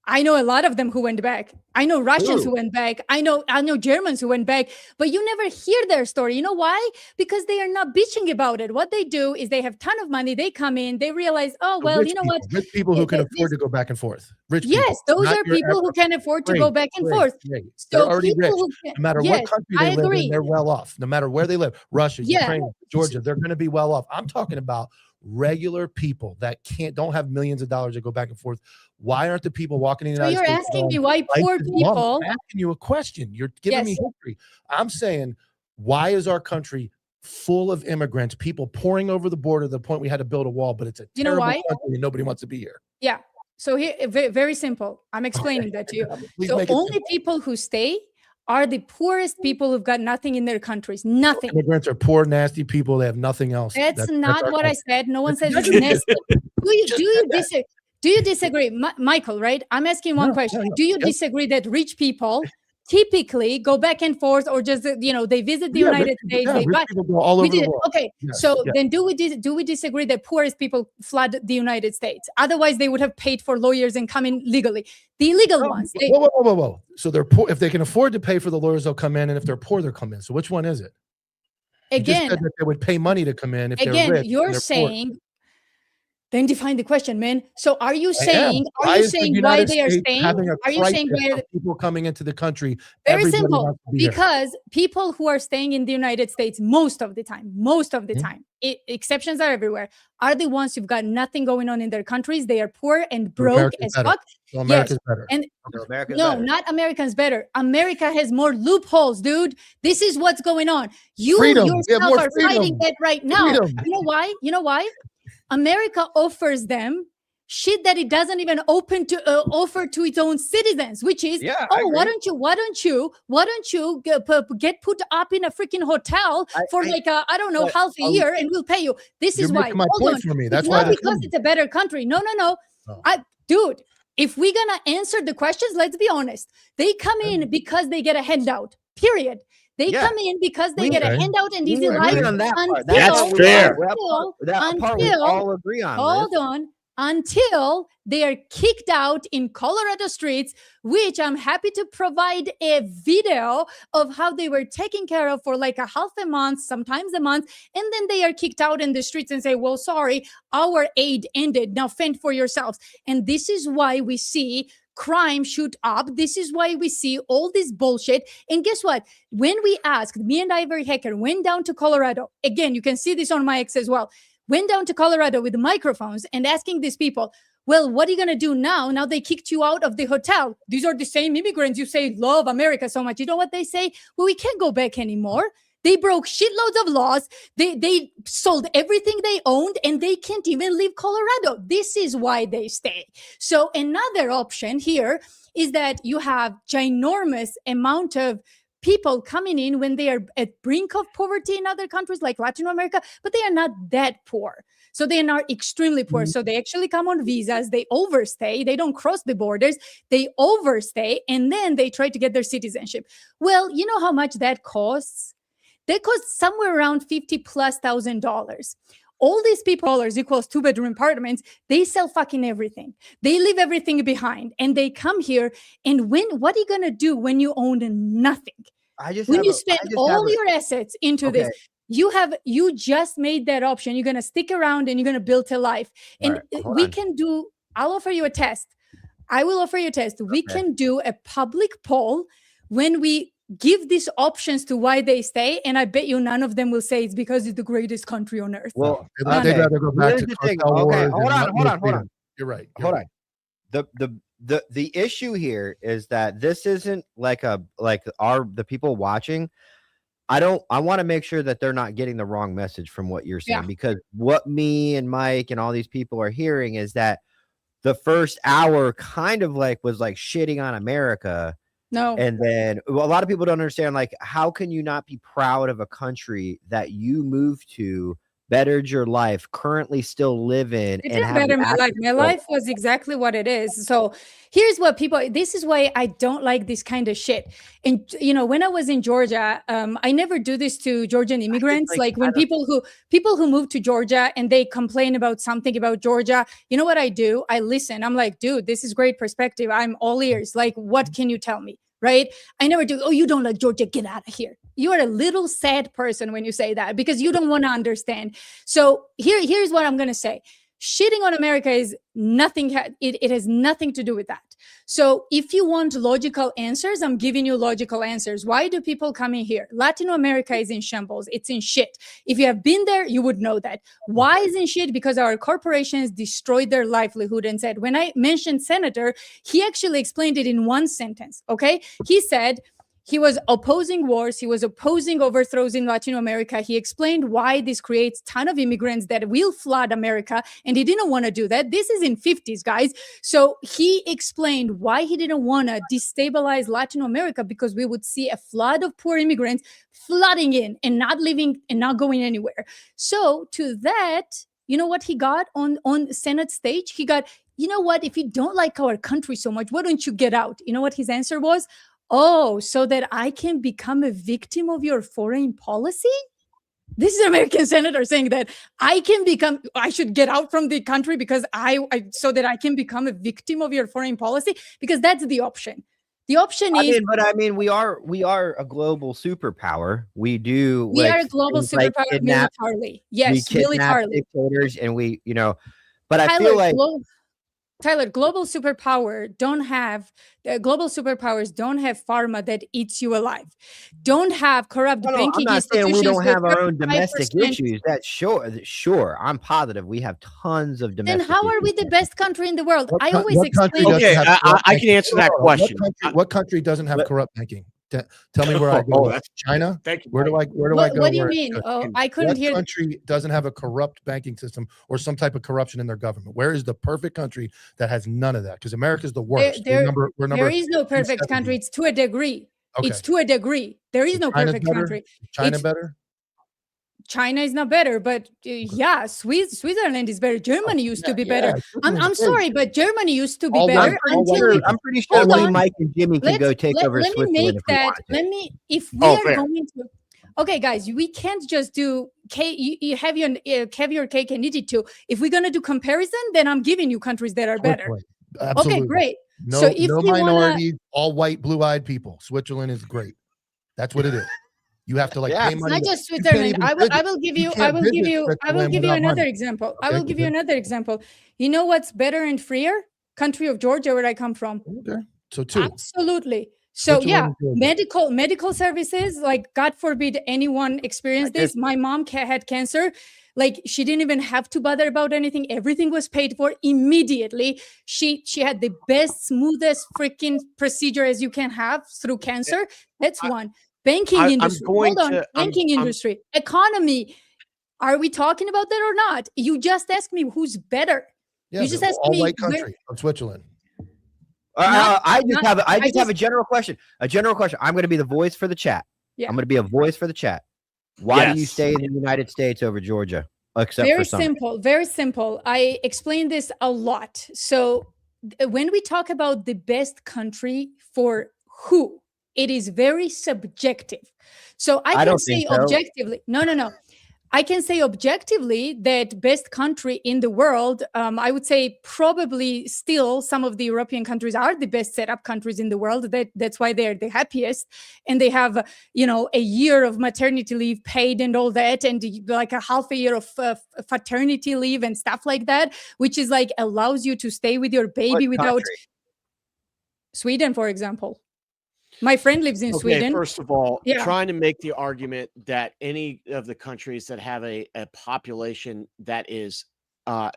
I know a lot of them who went back. I know Russians Who? who went back. I know Germans who went back, but you never hear their story. You know why? Because they are not bitching about it. What they do is they have a ton of money. They come in, they realize, oh, So well, rich you know people, what? Rich people who It- can it- afford to go back and forth. Rich Yes, people. those not are your people who average- can afford to go back and Great, forth. great. They're So already people rich. who can, No matter yes, what country I they live agree. in, they're well off. No matter where they live, Russia, Yeah. Ukraine, Georgia, they're going to be well off. I'm talking about regular people that don't have millions of dollars to go back and forth. Why aren't the people walking in the So United you're States? asking me going, why "Life poor is people? normal"? I'm asking you a question. You're giving me Yes. history. I'm saying, why is our country full of immigrants, people pouring over the border to the point we had to build a wall, but it's a You know terrible why? country and nobody wants to be here? Yeah. So here, very simple. I'm explaining that to you. Please So make it only simple. people who stay are the poorest people who've got nothing in their countries. Nothing. Immigrants are poor, nasty people. They have nothing else. That's not our what I culture. said. No one says Yes, it's you did. nasty. Just Do you said that. disagree? Do you disagree, Michael? Right? I'm asking one No, question. no. Do you Yep. disagree that rich people typically go back and forth, or just they visit the Yeah, United rich people- States? yeah, They rich buy. people go all We over the did world. okay. Yes, So yes. then, do we disagree that poorest people flood the United States? Otherwise, they would have paid for lawyers and come in legally. The illegal ones. They, Whoa. So they're poor. If they can afford to pay for the lawyers, they'll come in. And if they're poor, they'll come in. So which one is it? You just again, said that they would pay money to come in if they're rich. and you're they're poor. saying. Then define the question, man. So are you I am. saying? Are Why you is the saying why United they are States staying? having a Are you saying crisis where? of people coming into the country? Very Everybody simple. wants to be here. Because people who are staying in the United States most of the time, exceptions are everywhere, are the ones who've got nothing going on in their countries. They are poor and broke America's as better. fuck. So America's better. And So America's no, better. not Americans better. America has more loopholes, dude. This is what's going on. You Freedom. We have yourself more are fighting freedom. that right now. Freedom. You know why? You know why? America offers them shit that it doesn't even offer to its own citizens, which is, Yeah, I oh, why agree. don't you get put up in a freaking hotel for I don't know, but, half a year, and we'll pay you. This You're is why. making my Hold point on. for me. It's That's why not they're because coming. it's a better country. No. Oh. Dude, if we're gonna answer the questions, let's be honest. They come in because they get a handout. Period. They Yeah. come in because they get a Okay. handout and easy We life agree on that part. until, That's part we fair. all- that part we until- all agree on. hold Liz. on, until they are kicked out in Colorado streets, which I'm happy to provide a video of how they were taken care of for like a half a month, sometimes a month, and then they are kicked out in the streets and say, well, sorry, our aid ended, now fend for yourselves. And this is why we see crime shoot up. This is why we see all this bullshit. And guess what? When we asked, me and Ivory Hacker went down to Colorado. Again, you can see this on my X as well. Went down to Colorado with microphones and asking these people, well, what are you going to do now? Now they kicked you out of the hotel. These are the same immigrants you say love America so much. You know what they say? Well, we can't go back anymore. They broke shitloads of laws. They sold everything they owned, and they can't even leave Colorado. This is why they stay. So another option here is that you have ginormous amount of people coming in when they are at brink of poverty in other countries like Latin America, but they are not that poor. So they are not extremely poor. So they actually come on visas, they overstay, they don't cross the borders, they overstay, and then they try to get their citizenship. Well, you know how much that costs? That costs somewhere around $50,000+. All these people equals 2-bedroom apartments. They sell fucking everything. They leave everything behind, and they come here. And what are you gonna do when you own nothing? When you spend all your assets into this, you just made that option. You're gonna stick around and you're gonna build a life. And we can do. I'll offer you a test. I will offer you a test. We can do a public poll when we give these options to why they stay, and I bet you none of them will say it's because it's the greatest country on earth. Well, They'd rather go back here's to the thing. cartel Okay, wars hold and on, more hold on. freedom. You're right. Hold on. The issue here is that this isn't like the people watching. I want to make sure that they're not getting the wrong message from what you're saying, because what me and Mike and all these people are hearing is that the first hour kind of was shitting on America. No. And then a lot of people don't understand, how can you not be proud of a country that you moved to, bettered your life, currently still live in? It and did better my life. My life was exactly what it is. So here's what this is why I don't like this kind of shit. And, when I was in Georgia, I never do this to Georgian immigrants. When people who move to Georgia and they complain about something about Georgia, you know what I do? I listen. I'm like, dude, this is great perspective. I'm all ears. What can you tell me? Right? I never do. Oh, you don't like Georgia? Get out of here. You are a little sad person when you say that, because you don't want to understand. So here's what I'm going to say. Shitting on America is nothing. It has nothing to do with that. So if you want logical answers, I'm giving you logical answers. Why do people come in here? Latin America is in shambles. It's in shit. If you have been there, you would know that. Why is in shit? Because our corporations destroyed their livelihood and said, when I mentioned Senator, he actually explained it in one sentence. Okay. He said, he was opposing wars. He was opposing overthrows in Latin America. He explained why this creates a ton of immigrants that will flood America. And he didn't want to do that. This is in 50s, guys. So he explained why he didn't want to destabilize Latin America, because we would see a flood of poor immigrants flooding in and not living and not going anywhere. So to that, you know what he got on Senate stage? He got, you know what? If you don't like our country so much, why don't you get out? You know what his answer was? Oh, so that I can become a victim of your foreign policy? This is an American senator saying that I should get out from the country because so that I can become a victim of your foreign policy, because that's the option. The option is, we are a global superpower. We are a global superpower militarily. Yes, militarily. Dictators, and but I feel like Tyler, global superpowers don't have pharma that eats you alive. Don't have corrupt banking I'm not saying we don't have our own 35%. domestic issues. That's sure. I'm positive we have tons of domestic. Then how are we the best country in the world? I always explain. Okay, I can answer that question. What country doesn't have corrupt banking? Tell me where I go. That's China. Thank you. Where do I go? What do you mean? Oh, I couldn't hear. What country doesn't have a corrupt banking system or some type of corruption in their government? Where is the perfect country that has none of that? Because America's the worst. There is no perfect country. It's to a degree. Okay. It's to a degree. There is no perfect country. China better? China is not better, but Switzerland is better. Germany used to be better. I'm sorry, but Germany used to be better. I'm pretty sure Mike and Jimmy can go take over Switzerland. If we are going to. Okay, guys, we can't just do you have your cake and eat it too. If we're gonna do comparison, then I'm giving you countries that are better. Absolutely. Okay, great. No minorities, all white, blue-eyed people. Switzerland is great. That's what it is. You have to pay money. Not just Switzerland. I will give you another example. I will give you another example. You know what's better and freer? Country of Georgia, where I come from. Okay. So two. Absolutely. So medical services, God forbid anyone experience this. My mom had cancer. She didn't even have to bother about anything. Everything was paid for immediately. She had the best, smoothest freaking procedure as you can have through cancer. That's one. Banking industry. Banking industry. Economy. Are we talking about that or not? You just asked me who's better. Yeah, you just asked me. White country of Switzerland. I just have a general question. I'm going to be the voice for the chat. Yeah. I'm going to be a voice for the chat. Why do you stay in the United States over Georgia? Very simple. I explain this a lot. So when we talk about the best country for who, it is very subjective. So I can say objectively, no. I can say objectively that best country in the world, I would say probably still some of the European countries are the best set up countries in the world. That's why they're the happiest. And they have, a year of maternity leave paid and all that. And a half a year of paternity leave and stuff like that, which is allows you to stay with your baby without. Sweden, for example. My friend lives in Okay, Sweden. first of all, Yeah. trying to make the argument that any of the countries that have a population that is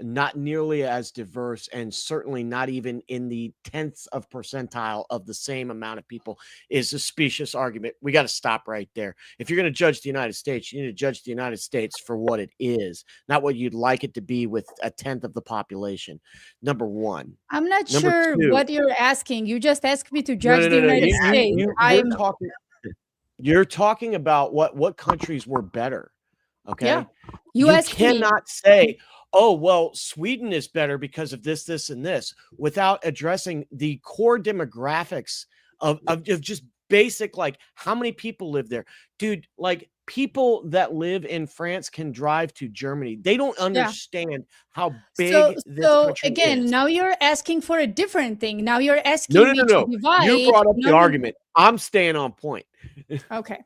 not nearly as diverse and certainly not even in the tenths of percentile of the same amount of people is a specious argument. We got to stop right there. If you're going to judge the United States, you need to judge the United States for what it is, not what you'd like it to be with a tenth of the population. Number one. I'm not Number sure two. what you're asking. You just asked me to No, judge no, the no, no. United States. You're talking about what countries were better. Okay. Yeah. You You asked me. cannot say, oh, well, Sweden is better because of this, this, and this, without addressing the core demographics of just basic, like how many people live there. Dude, like people that live in France can drive to Germany. They don't understand how big this country again, is. now you're asking for a different thing. Now you're asking No. me to divide. You brought up the argument. I'm staying on point. Okay.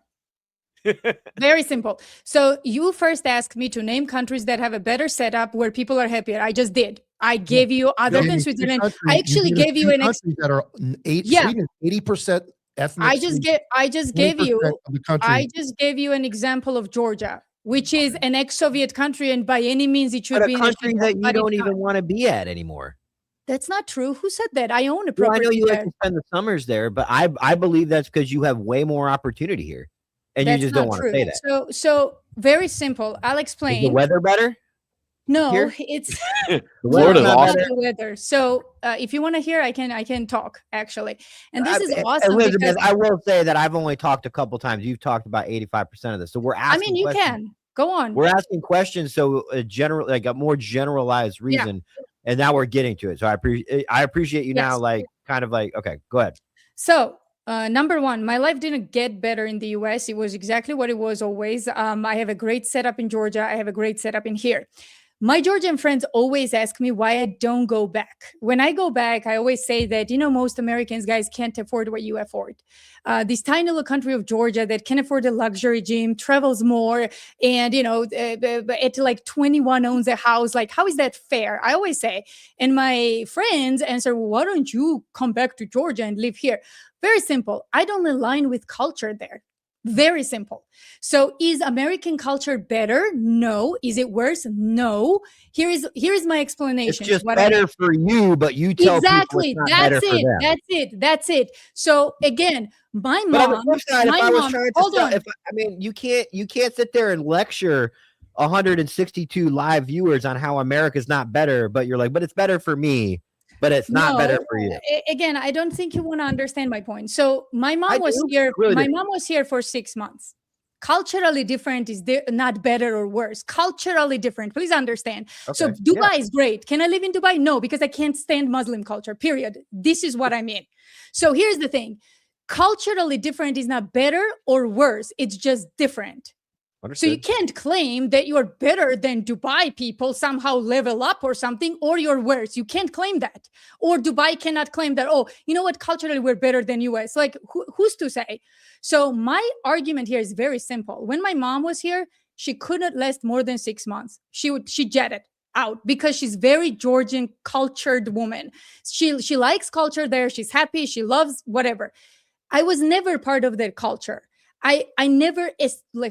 Very simple. So you first asked me to name countries that have a better setup where people are happier. I just did. I gave you, other than Switzerland, I actually gave you an countries that are Sweden is 80% ethnic. I just gave you of the country. I just gave you an example of Georgia, which is an ex-Soviet country, and by any means it should But be a in country that you but don't it's even not. want to be at anymore. That's not true. Who said that? I own a Well, I property know you like there. to spend the summers there, but I believe that's because you have way more opportunity here, and That's you just not don't want to true. say that. So very simple. I'll Is the explain. weather better? No, here? it's Florida's not awesome. the weather. So if you want to hear, I can talk actually. And this is awesome. Elizabeth, because, I will say that I've only talked a couple times. You've talked about 85% of this, so we're asking. I mean, you questions. can go on. We're asking questions, so a general, like a more generalized reason, and now we're getting to it. So I appreciate you now, Yes. like kind of like, okay, go ahead. So, number one, my life didn't get better in the US. It was exactly what it was always. I have a great setup in Georgia. I have a great setup in here. My Georgian friends always ask me why I don't go back. When I go back, I always say that, most Americans, guys, can't afford what you afford. This tiny little country of Georgia that can afford a luxury gym, travels more, and, at like 21 owns a house. Like, how is that fair? I always say. And my friends answer, well, why don't you come back to Georgia and live here? Very simple. I don't align with culture there. Very simple. So is American culture better? No. Is it worse? No. Here is my explanation. It's just better for you, but you tell exactly. people it's not better for them. That's it. So again, my But on mom. the flip side, my if I was mom. trying Hold to, on. you can't sit there and lecture 162 live viewers on how America's not better, but you're like, but it's better for me. But it's not better for you. Again, I don't think you want to understand my point. So my mom I was do. here. Really My do. mom was here for 6 months. Culturally different is not better or worse. Culturally different. Please understand. So Okay, Dubai is great. Can I live in Dubai? No, because I can't stand Muslim culture. Period. This is what I mean. So here's the thing. Culturally different is not better or worse. It's just different. So you can't claim that you're better than Dubai people, somehow level up or something, or you're worse. You can't claim that. Or Dubai cannot claim that, oh, you know what, culturally we're better than US. Like, who's to say? So my argument here is very simple. When my mom was here, she couldn't last more than 6 months. She jetted out because she's very Georgian cultured woman. She likes culture there. She's happy. She loves whatever. I was never part of that culture. I never,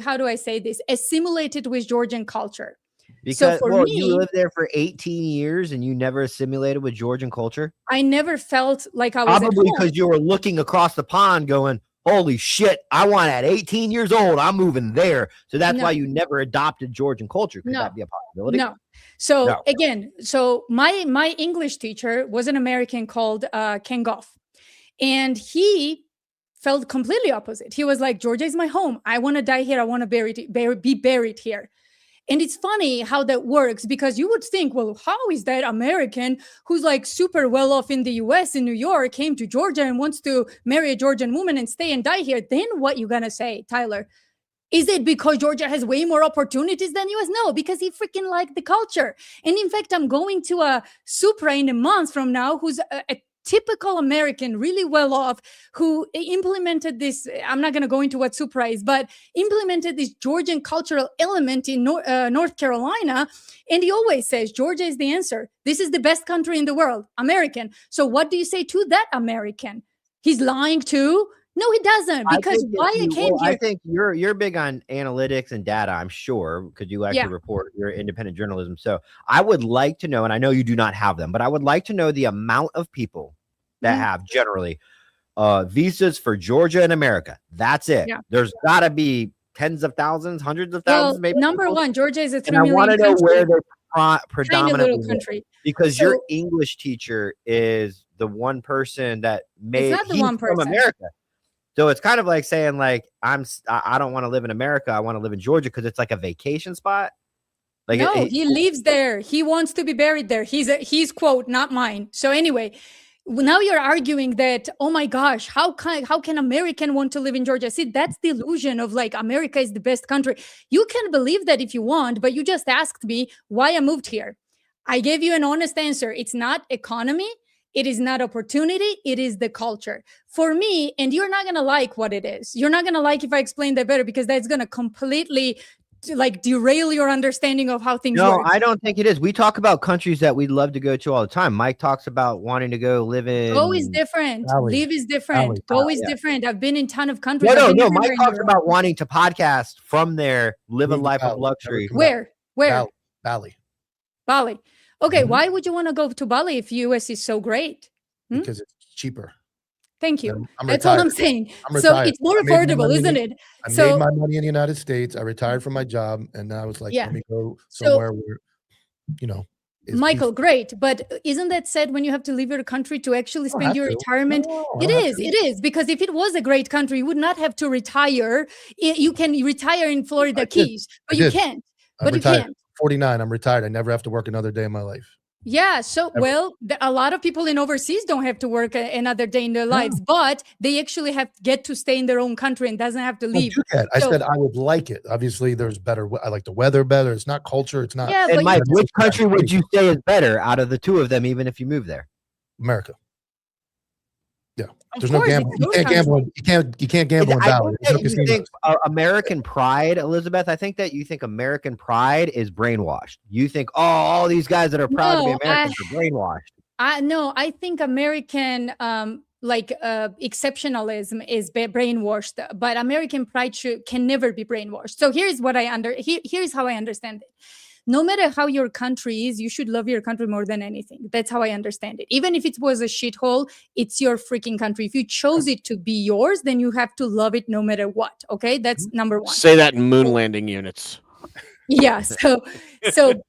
how do I say this, assimilated with Georgian culture. Because for me, you lived there for 18 years and you never assimilated with Georgian culture? I never felt like I was probably because you were looking across the pond going, holy shit, I want at 18 years old, I'm moving there. So that's why you never adopted Georgian culture. Could that be a possibility? No. So again, my English teacher was an American called Ken Goff. And he felt completely opposite. He was like, Georgia is my home. I want to die here. I want to be buried here. And it's funny how that works, because you would think, well, how is that American who's like super well off in the US in New York came to Georgia and wants to marry a Georgian woman and stay and die here? Then what you gonna say, Tyler? Is it because Georgia has way more opportunities than US? No, because he freaking liked the culture. And in fact, I'm going to a Supra in a month from now who's a typical American, really well off, who implemented this. I'm not going to go into what Supra is, but implemented this Georgian cultural element in North Carolina. And he always says, Georgia is the answer. This is the best country in the world, American. So what do you say to that American? He's lying too. No, he doesn't. I Because think that why I you- came well, I here. think you're big on analytics and data, I'm sure, because you actually Yeah. report your independent journalism. So I would like to know, and I know you do not have them, but I would like to know the amount of people that Mhm. have generally visas for Georgia and America. That's it. Yeah. There's got to be tens of thousands, hundreds of Well, thousands, maybe. number people. one, Georgia is a And 3 I want million to know where country, they're tiny predominantly little live, country. because So your English teacher is the one person that made. not the he's one from person. America. So it's kind of like saying, like, I don't want to live in America. I want to live in Georgia because it's like a vacation spot. Like, no, he lives there. He wants to be buried there. He's quote, not mine. So anyway, now you're arguing that, oh my gosh, how can American want to live in Georgia? See, that's the illusion of like America is the best country. You can believe that if you want, but you just asked me why I moved here. I gave you an honest answer. It's not economy. It is not opportunity. It is the culture. For me, and you're not going to like what it is. You're not going to like if I explain that better, because that's going to completely like derail your understanding of how things No, work. I don't think it is. We talk about countries that we'd love to go to all the time. Mike talks about wanting to go live in. Go is different. Valley. Live is different. Valley. Go is Yeah. different. I've been in a ton of countries. No, I've been no. everywhere Mike in talks Europe. about wanting to podcast from there, live a Move to life of Valley. luxury. Where? Valley. Valley. Bali. Okay, Mhm. why would you want to go to Bali if US is so great? Hmm? Because it's cheaper. Thank you. And I'm That's all I'm retired. saying. I'm So retired. it's more I made my affordable, money in isn't the- it? I So made my money in the United States. I retired from my job, and I was like, Yeah. let me go So- somewhere where, is Michael, peaceful. great. But isn't that sad when you have to leave your country to actually I don't spend have your to. retirement? No, I It don't have is. to. It is. Because if it was a great country, you would not have to retire. You can retire in Florida I did. Keys, but I you did. can't. I'm But you retired. can't. 49. I'm retired. I never have to work another day in my life. Yeah. So, Ever. well, a lot of people in overseas don't have to work another day in their lives, but they actually get to stay in their own country and doesn't have to Well, leave. do that. I So- said I would like it. Obviously, there's better. I like the weather better. It's not culture. It's not Yeah, And but Mike, you which country would you say is better out of the two of them, even if you move there? America. Yeah, Of there's no course, gambling. it's You your can't gamble. country. You can't gamble in I Valley. think There's no that you casinos. think American pride, Elizabeth. I think that you think American pride is brainwashed. You think, oh, all these guys that are proud to be No, Americans are brainwashed. No, I think American exceptionalism is brainwashed, but American pride can never be brainwashed. So here's what here's how I understand it. No matter how your country is, you should love your country more than anything. That's how I understand it. Even if it was a shithole, it's your freaking country. If you chose it to be yours, then you have to love it no matter what. Okay, that's number one. Say that in moon landing units. Yeah.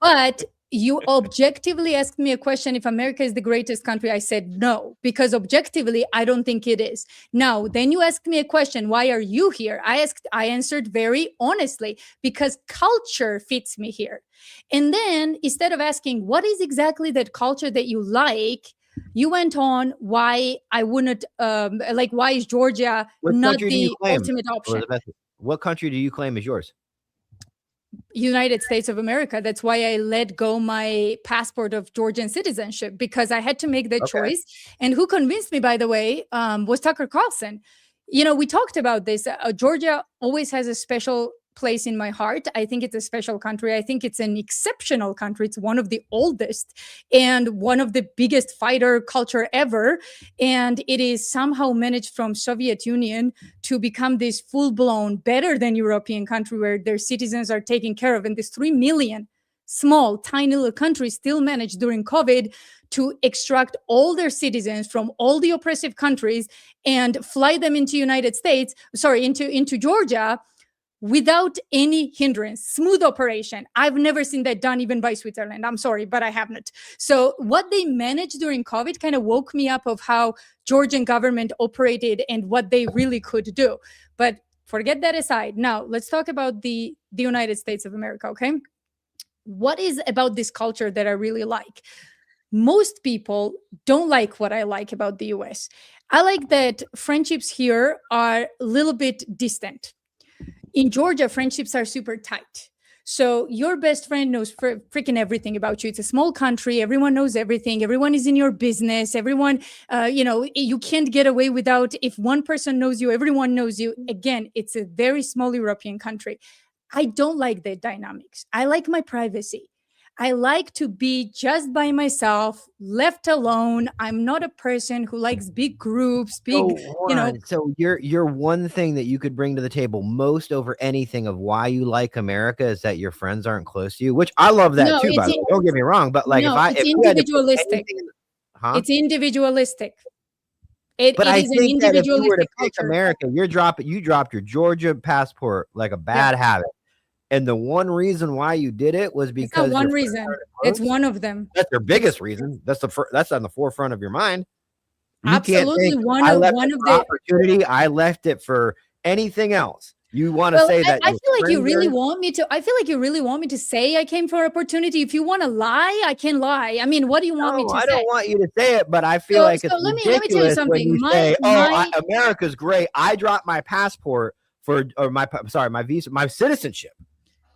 But you objectively asked me a question if America is the greatest country. I said no, because objectively, I don't think it is. Now, then you asked me a question, why are you here? I answered very honestly, because culture fits me here. And then instead of asking, what is exactly that culture that you like? You went on why I wouldn't, why is Georgia What not country do the you claim, ultimate option? Elizabeth? What country do you claim is yours? United States of America. That's why I let go my passport of Georgian citizenship, because I had to make that choice. And who convinced me, by the way, was Tucker Carlson. You know, we talked about this. Georgia always has a special place in my heart. I think it's a special country. I think it's an exceptional country. It's one of the oldest and one of the biggest fighter culture ever. And it is somehow managed from Soviet Union to become this full-blown, better than European country where their citizens are taken care of. And this 3 million small, tiny little country still managed during COVID to extract all their citizens from all the oppressive countries and fly them into into Georgia without any hindrance. Smooth operation. I've never seen that done even by Switzerland. I'm sorry, but I haven't. So what they managed during COVID kind of woke me up of how Georgian government operated and what they really could do. But forget that aside. Now, let's talk about the United States of America, okay? What is about this culture that I really like? Most people don't like what I like about the US. I like that friendships here are a little bit distant. In Georgia, friendships are super tight. So your best friend knows freaking everything about you. It's a small country. Everyone knows everything. Everyone is in your business. Everyone, you can't get away without, if one person knows you, everyone knows you. Again, it's a very small European country. I don't like the dynamics. I like my privacy. I like to be just by myself, left alone. I'm not a person who likes big groups, big, So your one thing that you could bring to the table most over anything of why you like America is that your friends aren't close to you, which I love that No, too, by the way. Don't get me wrong, but like it's if you had to put individualistic. anything huh? It's individualistic. It But I is an think that if you were to individualistic pick culture. America, you dropped your Georgia passport like a bad habit. And the one reason why you did it was It's because not one your friends reason. aren't It's close. one of them. That's their biggest reason. That's on the forefront of your mind. You Absolutely, can't think, one I of left one it of for the. opportunity. I left it for anything else. You want to Well, say that I your feel like you friends really are- want me to. I feel like you really want me to say I came for opportunity. If you want to lie, I can lie. I mean, what do you want me No, to I say? don't want you to say it, but I feel like it's So let me tell you ridiculous when something. you My say, my America's great. I dropped my passport my visa, my citizenship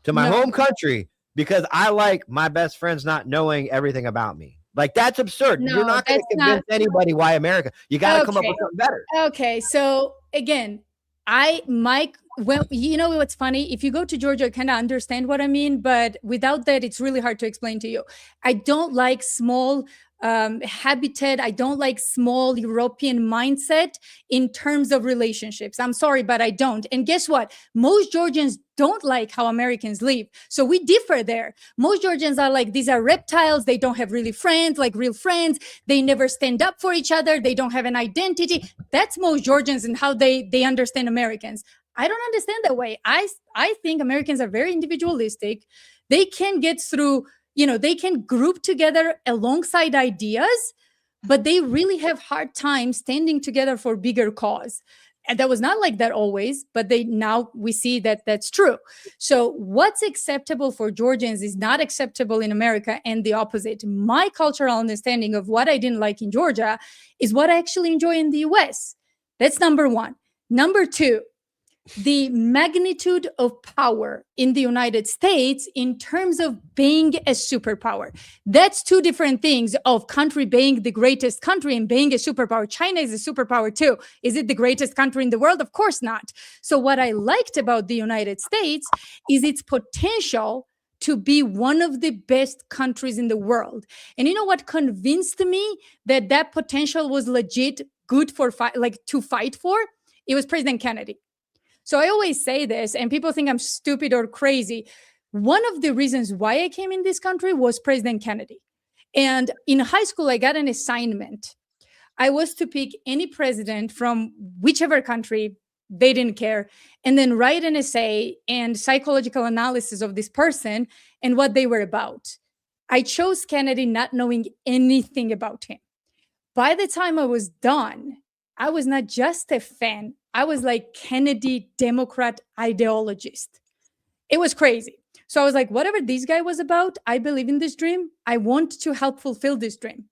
to my No. home country because I like my best friends not knowing everying about me. Like, that's absurd. You're No, not going to that's convince not. anybody why America. You got to come up Okay. with something better. Okay, so again, well, you know what's funny? If you go to Georgia, I kind of understand what I mean, but without that, it's really hard to explain to you. I don't like small habitat. I don't like small European mindset in terms of relationships. I'm sorry, but I don't. And guess what? Most Georgians don't like how Americans live. So we differ there. Most Georgians are like, these are reptiles. They don't have really friends, like real friends. They never stand up for each other. They don't have an identity. That's most Georgians and how they understand Americans. I don't understand that way. I think Americans are very individualistic. They can get through, they can group together alongside ideas, but they really have hard time standing together for bigger cause. And that was not like that always, but now we see that that's true. So what's acceptable for Georgians is not acceptable in America, and the opposite. My cultural understanding of what I didn't like in Georgia is what I actually enjoy in the US. That's number one. Number two, the magnitude of power in the United States in terms of being a superpower. That's two different things of country being the greatest country and being a superpower. China is a superpower too. Is it the greatest country in the world? Of course not. So what I liked about the United States is its potential to be one of the best countries in the world. And you know what convinced me that potential was legit good to fight for? It was President Kennedy. So I always say this, and people think I'm stupid or crazy. One of the reasons why I came in this country was President Kennedy. And in high school, I got an assignment. I was to pick any president from whichever country, they didn't care, and then write an essay and psychological analysis of this person and what they were about. I chose Kennedy not knowing anything about him. By the time I was done, I was not just a fan. I was like Kennedy Democrat ideologist. It was crazy. So I was like, whatever this guy was about, I believe in this dream. I want to help fulfill this dream.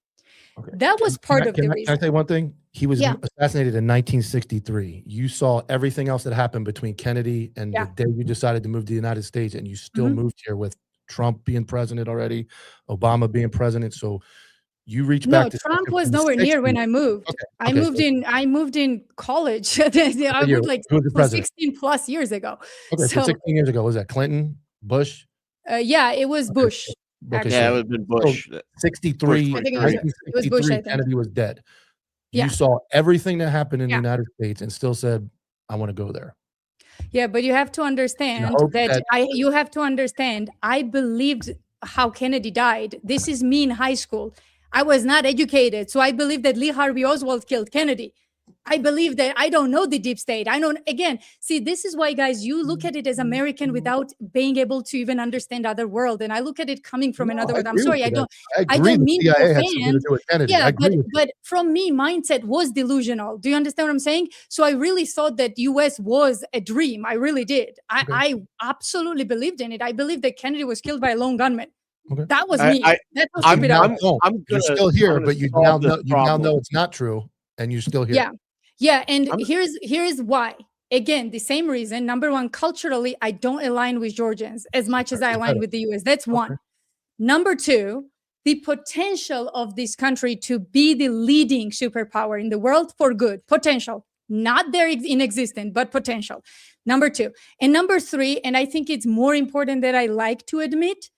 Okay. That was part of the reason. Can I say one thing? He was assassinated in 1963. You saw everything else that happened between Kennedy and the day you decided to move to the United States, and you still moved here with Trump being president already, Obama being president. So you reached back. No, Trump was nowhere near when I moved. I moved in college. I moved like 16 plus years ago. Okay, so 16 years ago, was that Clinton, Bush? Yeah, it was Bush. Okay, yeah, it would have been Bush. 63. I think it was Bush. I think Kennedy was dead. You saw everything that happened in the United States and still said, "I want to go there." Yeah, but you have to understand you have to understand. I believed how Kennedy died. This is me in high school. I was not educated, so I believe that Lee Harvey Oswald killed Kennedy. I believe that I don't know the deep state. I don't, again, see, this is why, guys, you look at it as American without being able to even understand other world. And I look at it coming from another world. I'm sorry, I don't mean to offend. Yeah, but from me, mindset was delusional. Do you understand what I'm saying? So I really thought that US was a dream. I really did. I absolutely believed in it. I believed that Kennedy was killed by a lone gunman. Okay. That was me. You're still here, but you now know it's not true, and you're still here. Yeah, and here's why. Again, the same reason. Number one, culturally, I don't align with Georgians as much as I align with the US. That's one. Number two, the potential of this country to be the leading superpower in the world for good. Potential. Not there inexistent, but potential. Number two. And number three, and I think it's more important that I like to admit,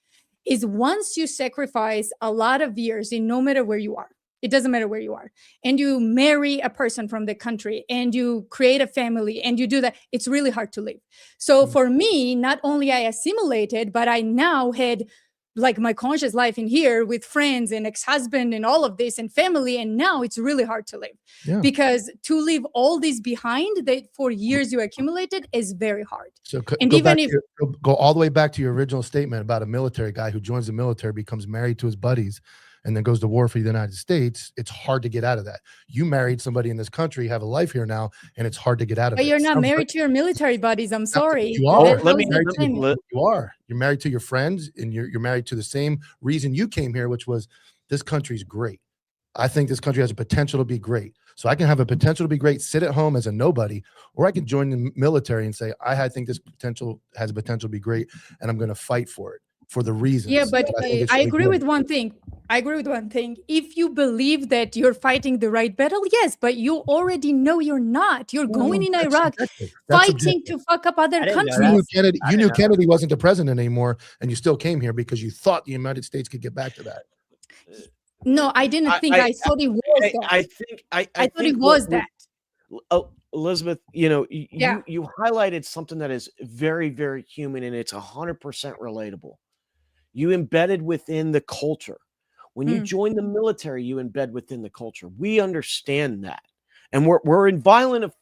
is once you sacrifice a lot of years in no matter where you are, it doesn't matter where you are, and you marry a person from the country and you create a family and you do that, it's really hard to leave. So for me, not only I assimilated, but I now had like my conscious life in here with friends and ex-husband and all of this and family, and now it's really hard to live. Yeah. Because to leave all this behind that for years you accumulated is very hard. So And go, even back if- to go all the way back to your original statement about a military guy who joins the military, becomes married to his buddies, and then goes to war for the United States. It's hard to get out of that. You married somebody in this country, have a life here now, and it's hard to get out of But it. you're not Sounds married like- to your military buddies. I'm sorry. You are. Let me- That was the let me- thing. let- You are. You're married to your friends, and you're married to the same reason you came here, which was this country's great. I think this country has a potential to be great. So I can have a potential to be great, sit at home as a nobody, or I can join the military and say, I think this potential has a potential to be great, and I'm going to fight for it for the reasons. Yeah, but that think it's I really agree good. with one thing. I agree with one thing. If you believe that you're fighting the right battle, yes, but you already know you're not. You're going in That's Iraq subjective. That's fighting to fuck up other I didn't know countries. You knew that. Kennedy, I you didn't knew know. Kennedy wasn't the president anymore, and you still came here because you thought the United States could get back to that. No, I didn't think. I thought it was that. I think I thought think it was what- that. Oh, Elizabeth, Yeah. you highlighted something that is very, very human, and it's 100% relatable. You embedded within the culture. When you Hmm. join the military, you embed within the culture. We understand that, and we're in violent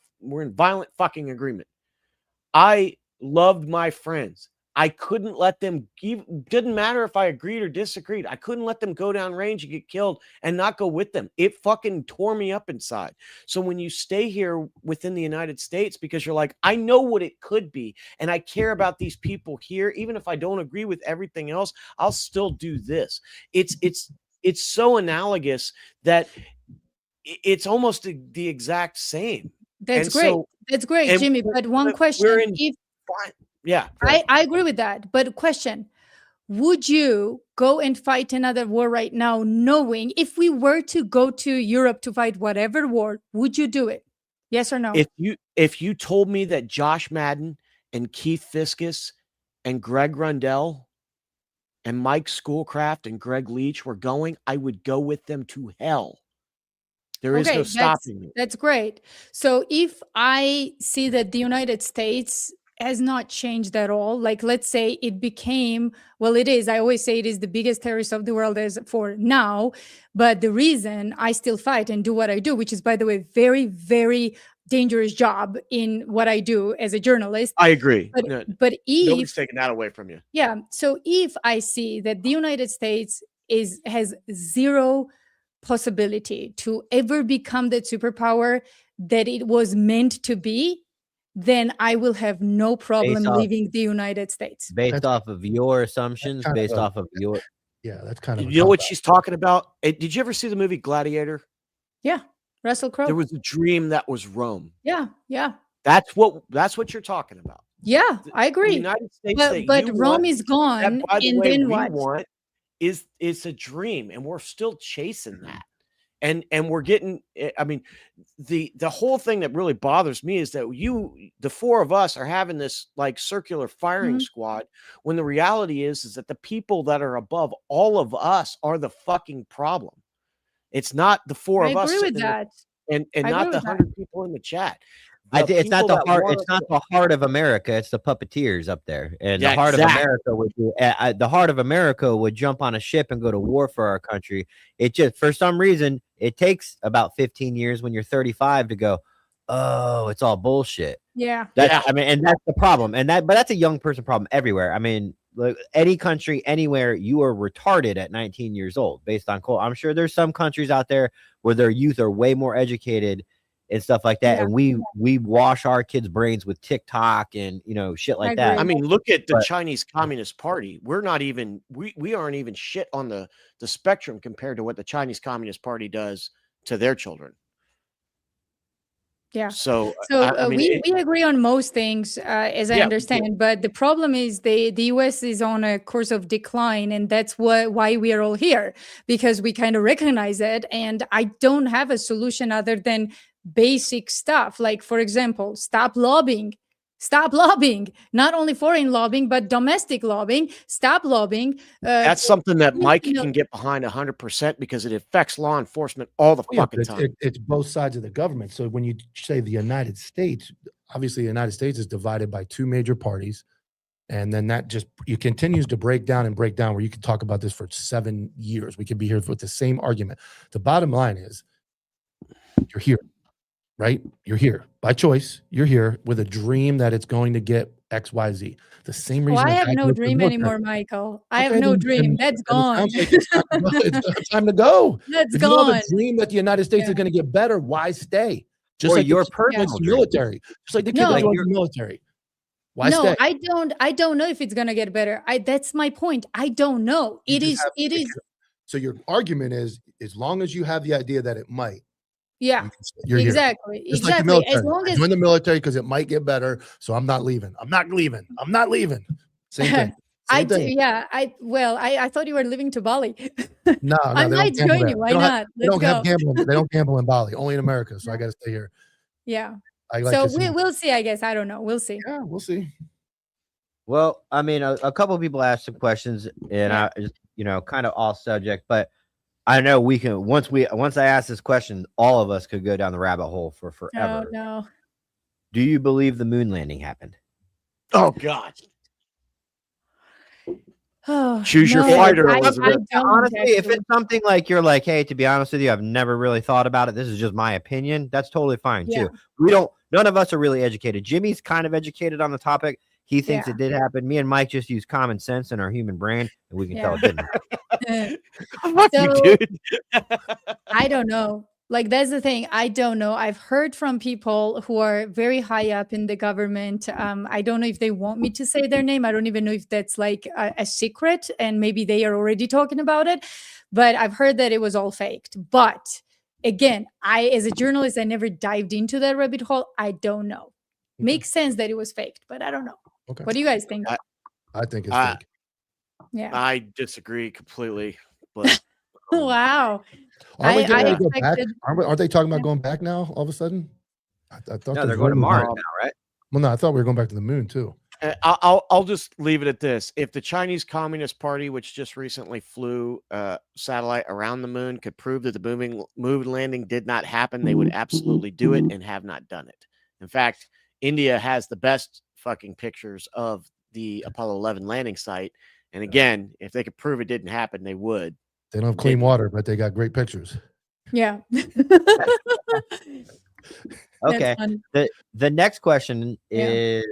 fucking agreement. I loved my friends. I couldn't let them, didn't matter if I agreed or disagreed. I couldn't let them go down range and get killed and not go with them. It fucking tore me up inside. So when you stay here within the United States, because you're like, I know what it could be, and I care about these people here, even if I don't agree with everything else, I'll still do this. It's so analogous that it's almost the exact same. That's And great. so- That's great, and Jimmy. we're- But one we're question: in- if Yeah. go ahead. I agree with that, but question: would you go and fight another war right now, knowing if we were to go to Europe to fight whatever war, would you do it? Yes or no? If you told me that Josh Madden and Keith Fiskus and Greg Rundell and Mike Schoolcraft and Greg Leach were going, I would go with them to hell. There is no stopping me. That's great. So if I see that the United States has not changed at all, like let's say it became, well, it is, I always say it is the biggest terrorist of the world as for now, but the reason I still fight and do what I do, which is, by the way, very, very dangerous job in what I do as a journalist. I agree. But, No, but nobody's if, taking that away from you. yeah, so if I see that the United States has zero possibility to ever become that superpower that it was meant to be, then I will have no problem off- leaving the United States. Based That's- off of your assumptions, kind of based a- off of your Yeah, that's kind of. a You know what cop-out. she's talking about? Did you ever see the movie Gladiator? Yeah, Russell Crowe. There was a dream that was Rome. yeah, That's what you're talking about. yeah, I The agree. United States that But you Rome want, is that, gone, by the and way, then we what? want is a dream, and we're still chasing that. And we're getting, I mean, the whole thing that really bothers me is that the four of us are having this like circular firing Mhm. squad, when the reality is that the people that are above all of us are the fucking problem. It's not the four I of us agree with sitting in the- that. and I not agree the with that. 100 people in the chat. it's not people the that heart. want It's us not the heart of America. It's the puppeteers up there, and Yeah, the heart exactly. of America would do. The heart of America would jump on a ship and go to war for our country. It just, for some reason, it takes about 15 years when you're 35 to go, oh, it's all bullshit. Yeah, That's, Yeah. I mean, and that's the problem. But that's a young person problem everywhere. I mean, like, any country, anywhere, you are retarded at 19 years old based on I'm sure there's some countries out there where their youth are way more educated and stuff like that. Yeah. And we wash our kids' brains with TikTok and shit like that. agree. I mean, look at the But- Chinese Communist Party. We're not even we aren't even shit on the spectrum compared to what the Chinese Communist Party does to their children. yeah. So, So I mean, we agree on most things, as I Yeah, we do. understand. But the problem is the U.S. is on a course of decline, and that's why we are all here, because we kind of recognize it. And I don't have a solution other than basic stuff, like, for example, stop lobbying. Stop lobbying, not only foreign lobbying, but domestic lobbying. Stop lobbying. That's something that you Mike know- can get behind 100% because it affects law enforcement all the Oh, yeah, fucking but time. it's both sides of the government. So when you say the United States, obviously the United States is divided by two major parties. And then that just it continues to break down and break down where you can talk about this for 7 years. We could be here with the same argument. The bottom line is you're here, right? You're here by choice. You're here with a dream that it's going to get XYZ. The same Oh, reason I that have guys no go to the dream military. anymore, Michael. I have Okay, no then- dream. then- That's then it gone. sounds like it's time to go. It's time to go. That's If you have gone. a dream that the United States Yeah. is going to get better, why stay? Just Or like your the kid that personal joins the dream. military. Just like the kid No. that Like joins your- the military. Why No, stay? I don't know if it's gonna get better. That's my point. I don't know. You It just is. have- It is. So your argument is, as long as you have the idea that it might, Yeah. you're here. Exactly. Just like the Exactly. As military. long I as joined the military because it might get better, so I'm not leaving. I'm not leaving. I'm not leaving. Same thing. I Same do. thing. Yeah. I thought you were living to Bali. No, I they might don't gamble join there. you. Why They don't have- not? They don't Let's have go. gambling. They don't gamble in Bali. Only in America. So I got to stay here. Yeah. I like So to see. we'll see. I guess I don't know. We'll see. Yeah, we'll see. Well, I mean, a couple of people asked some questions, and Yeah. I just, kind of off subject, but I know we can once I ask this question, all of us could go down the rabbit hole for Oh forever. no. Do you believe the moon landing happened? Oh God. Oh, Choose your no, fighter, I Elizabeth. don't Honestly, if actually. it's something like you're like, hey, to be honest with you, I've never really thought about it. This is just my opinion. That's totally fine Yeah. too. None of us are really educated. Jimmy's kind of educated on the topic. He thinks Yeah. it did happen. Me and Mike just use common sense and our human brain, and we can tell Yeah. it didn't happen. Fuck So- you, dude. I don't know. Like, that's the thing. I don't know. I've heard from people who are very high up in the government. I don't know if they want me to say their name. I don't even know if that's like a secret, and maybe they are already talking about it. But I've heard that it was all faked. But again, as a journalist, I never dived into that rabbit hole. I don't know. Makes sense that it was faked, but I don't know. Okay. What do you guys think? I think it's Uh, fake. Yeah. I disagree completely. But Wow. Aren't we I getting ready to go back? expected- Aren't they talking about going back now all of a sudden? I thought No, there they're was going to rumors Mars about- now, right? Well, no, I thought we were going back to the moon too. I'll just leave it at this. If the Chinese Communist Party, which just recently flew a satellite around the moon, could prove that the moon landing did not happen, they would absolutely do it and have not done it. In fact, India has the best fucking pictures of the Apollo 11 landing site. And again, if they could prove it didn't happen, they would. They don't have clean Didn't. water, but they got great pictures. Yeah. Okay. That's fun. The next question Yeah. is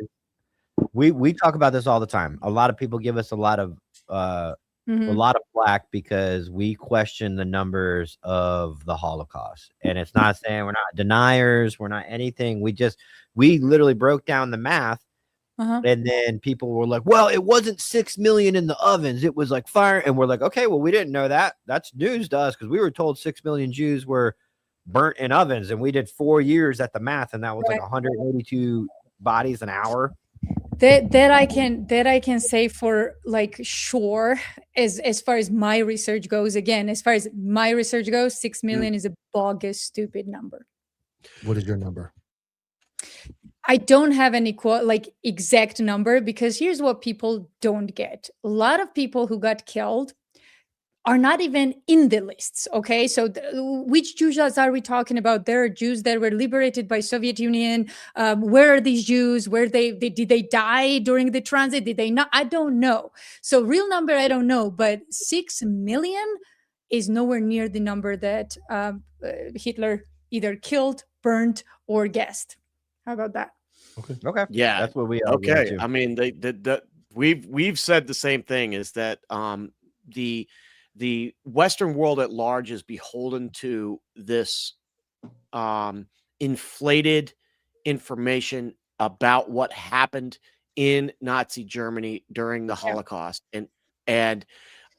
we talk about this all the time. A lot of people give us a lot of Mhm. flack because we question the numbers of the Holocaust. And it's not saying we're not deniers, we're not anything. We literally broke down the math, Uh-huh. and then people were like, well, it wasn't 6 million in the ovens, it was like fire. And we're like, okay, well, we didn't know that. That's news to us because we were told 6 million Jews were burnt in ovens, and we did 4 years at the math, and that was like Right. 182 bodies an hour. That I can say for like sure, as far as my research goes. Again, as far as my research goes, 6 million is a bogus, stupid number. What is your number? I don't have any exact number, because here's what people don't get. A lot of people who got killed are not even in the lists. Okay, so which Jews are we talking about? There are Jews that were liberated by Soviet Union. Where are these Jews? Where did they die during the transit? Did they not? I don't know. So real number, I don't know. But 6 million is nowhere near the number that Hitler either killed, burned, or gassed. How about that? Okay. Yeah. That's what we Okay. to. I mean, we've said the same thing, is that the Western world at large is beholden to this inflated information about what happened in Nazi Germany during the Holocaust. And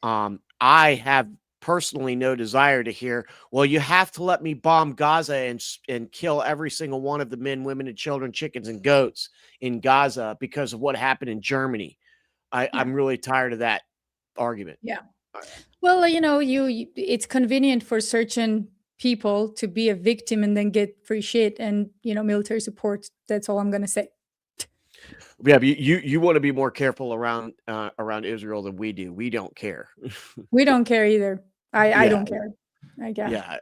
I have personally no desire to hear, well, you have to let me bomb Gaza and kill every single one of the men, women, and children, chickens, and goats in Gaza because of what happened in Germany. I'm really tired of that argument. Yeah. Well, it's convenient for certain people to be a victim and then get free shit and military support. That's all I'm gonna say. Yeah, but you want to be more careful around Israel than we do. We don't care. We don't care either. I Yeah. don't care. I guess. Yeah,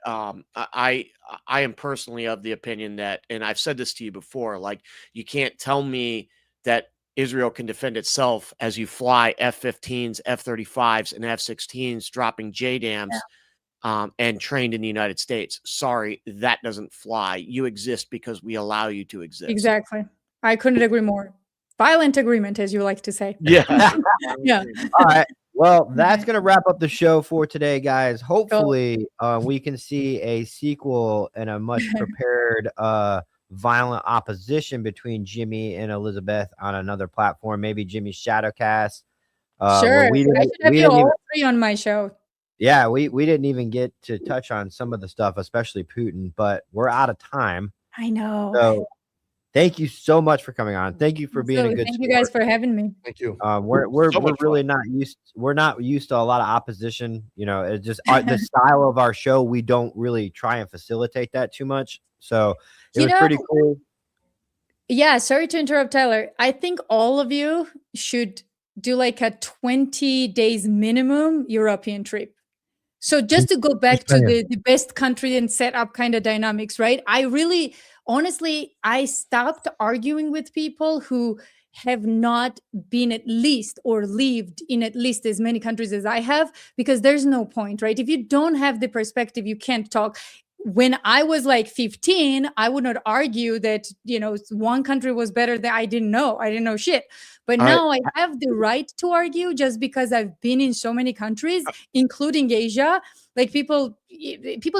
I am personally of the opinion that, and I've said this to you before, like you can't tell me that Israel can defend itself as you fly F-15s, F-35s, and F-16s dropping JDAMs and trained in the United States. Sorry, that doesn't fly. You exist because we allow you to exist. Exactly. I couldn't agree more. Violent agreement, as you like to say. Yeah. Yeah. All right. Well, that's going to wrap up the show for today, guys. Hopefully, we can see a sequel and a much prepared, violent opposition between Jimmy and Elizabeth on another platform. Maybe Jimmy's Shadowcast. Sure. We I should have you all three on my show. Yeah, we didn't even get to touch on some of the stuff, especially Putin, but we're out of time. I know. So thank you so much for coming on. Thank you for being a good Thank you guys for having me. Thank you. We're really not used. We're not used to a lot of opposition. You know, it's just the style of our show. We don't really try and facilitate that too much. So it was pretty cool. Yeah. Sorry to interrupt, Tyler. I think all of you should do like a 20 days minimum European trip. So just to go back to the best country and set up kind of dynamics, right? Honestly, I stopped arguing with people who have not been at least or lived in at least as many countries as I have, because there's no point, right? If you don't have the perspective, you can't talk. When I was like 15, I would not argue that, one country was better that I didn't know shit. But now I have the right to argue just because I've been in so many countries, including Asia. Like people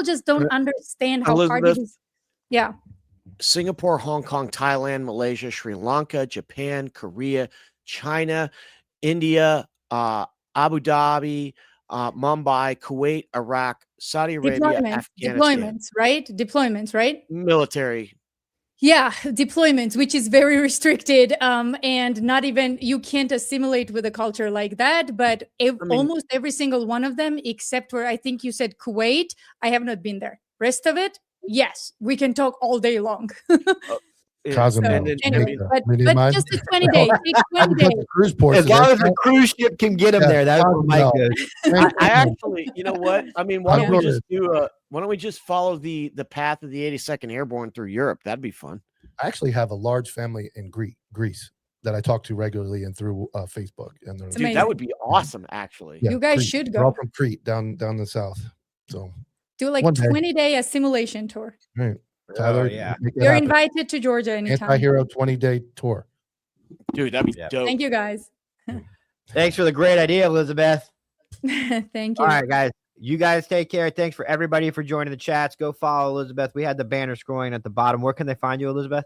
just don't understand how hard it is. Yeah. Singapore, Hong Kong, Thailand, Malaysia, Sri Lanka, Japan, Korea, China, India, Abu Dhabi, Mumbai, Kuwait, Iraq, Saudi Arabia, Afghanistan. Deployments, right? Military. Yeah, deployments, which is very restricted, and not even, you can't assimilate with a culture like that. But almost every single one of them, except for, I think you said Kuwait, I have not been there. Rest of it, yes, we can talk all day long. But just the 20 days. Take 20 days. Cruise port, as long as the cruise ship can get them there, that's what Mike goes. I actually, you know what? I mean, why don't we just follow the path of the 82nd Airborne through Europe? That'd be fun. I actually have a large family in Greece that I talk to regularly and through Facebook. And dude, that would be awesome, actually. Yeah, you guys should go. They're all from Crete, down the south. So do like 20-day assimilation tour. Right. Tyler, you're invited to Georgia anytime. Anti-hero 20-day tour. Dude, that'd be dope. Thank you, guys. Thanks for the great idea, Elizabeth. Thank you. All right, guys. You guys take care. Thanks for everybody for joining the chats. Go follow Elizabeth. We had the banner scrolling at the bottom. Where can they find you, Elizabeth?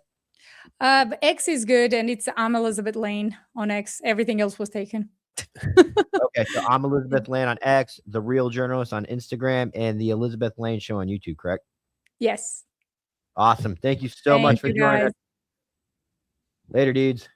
X is good, and it's I'm Elizabeth Lane on X. Everything else was taken. Okay, so I'm Elizabeth Lane on X, The Real Journalist on Instagram, and the Elizabeth Lane Show on YouTube, correct? Yes. Awesome. Thank you so much for joining us. Later, dudes.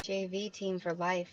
JV team for life.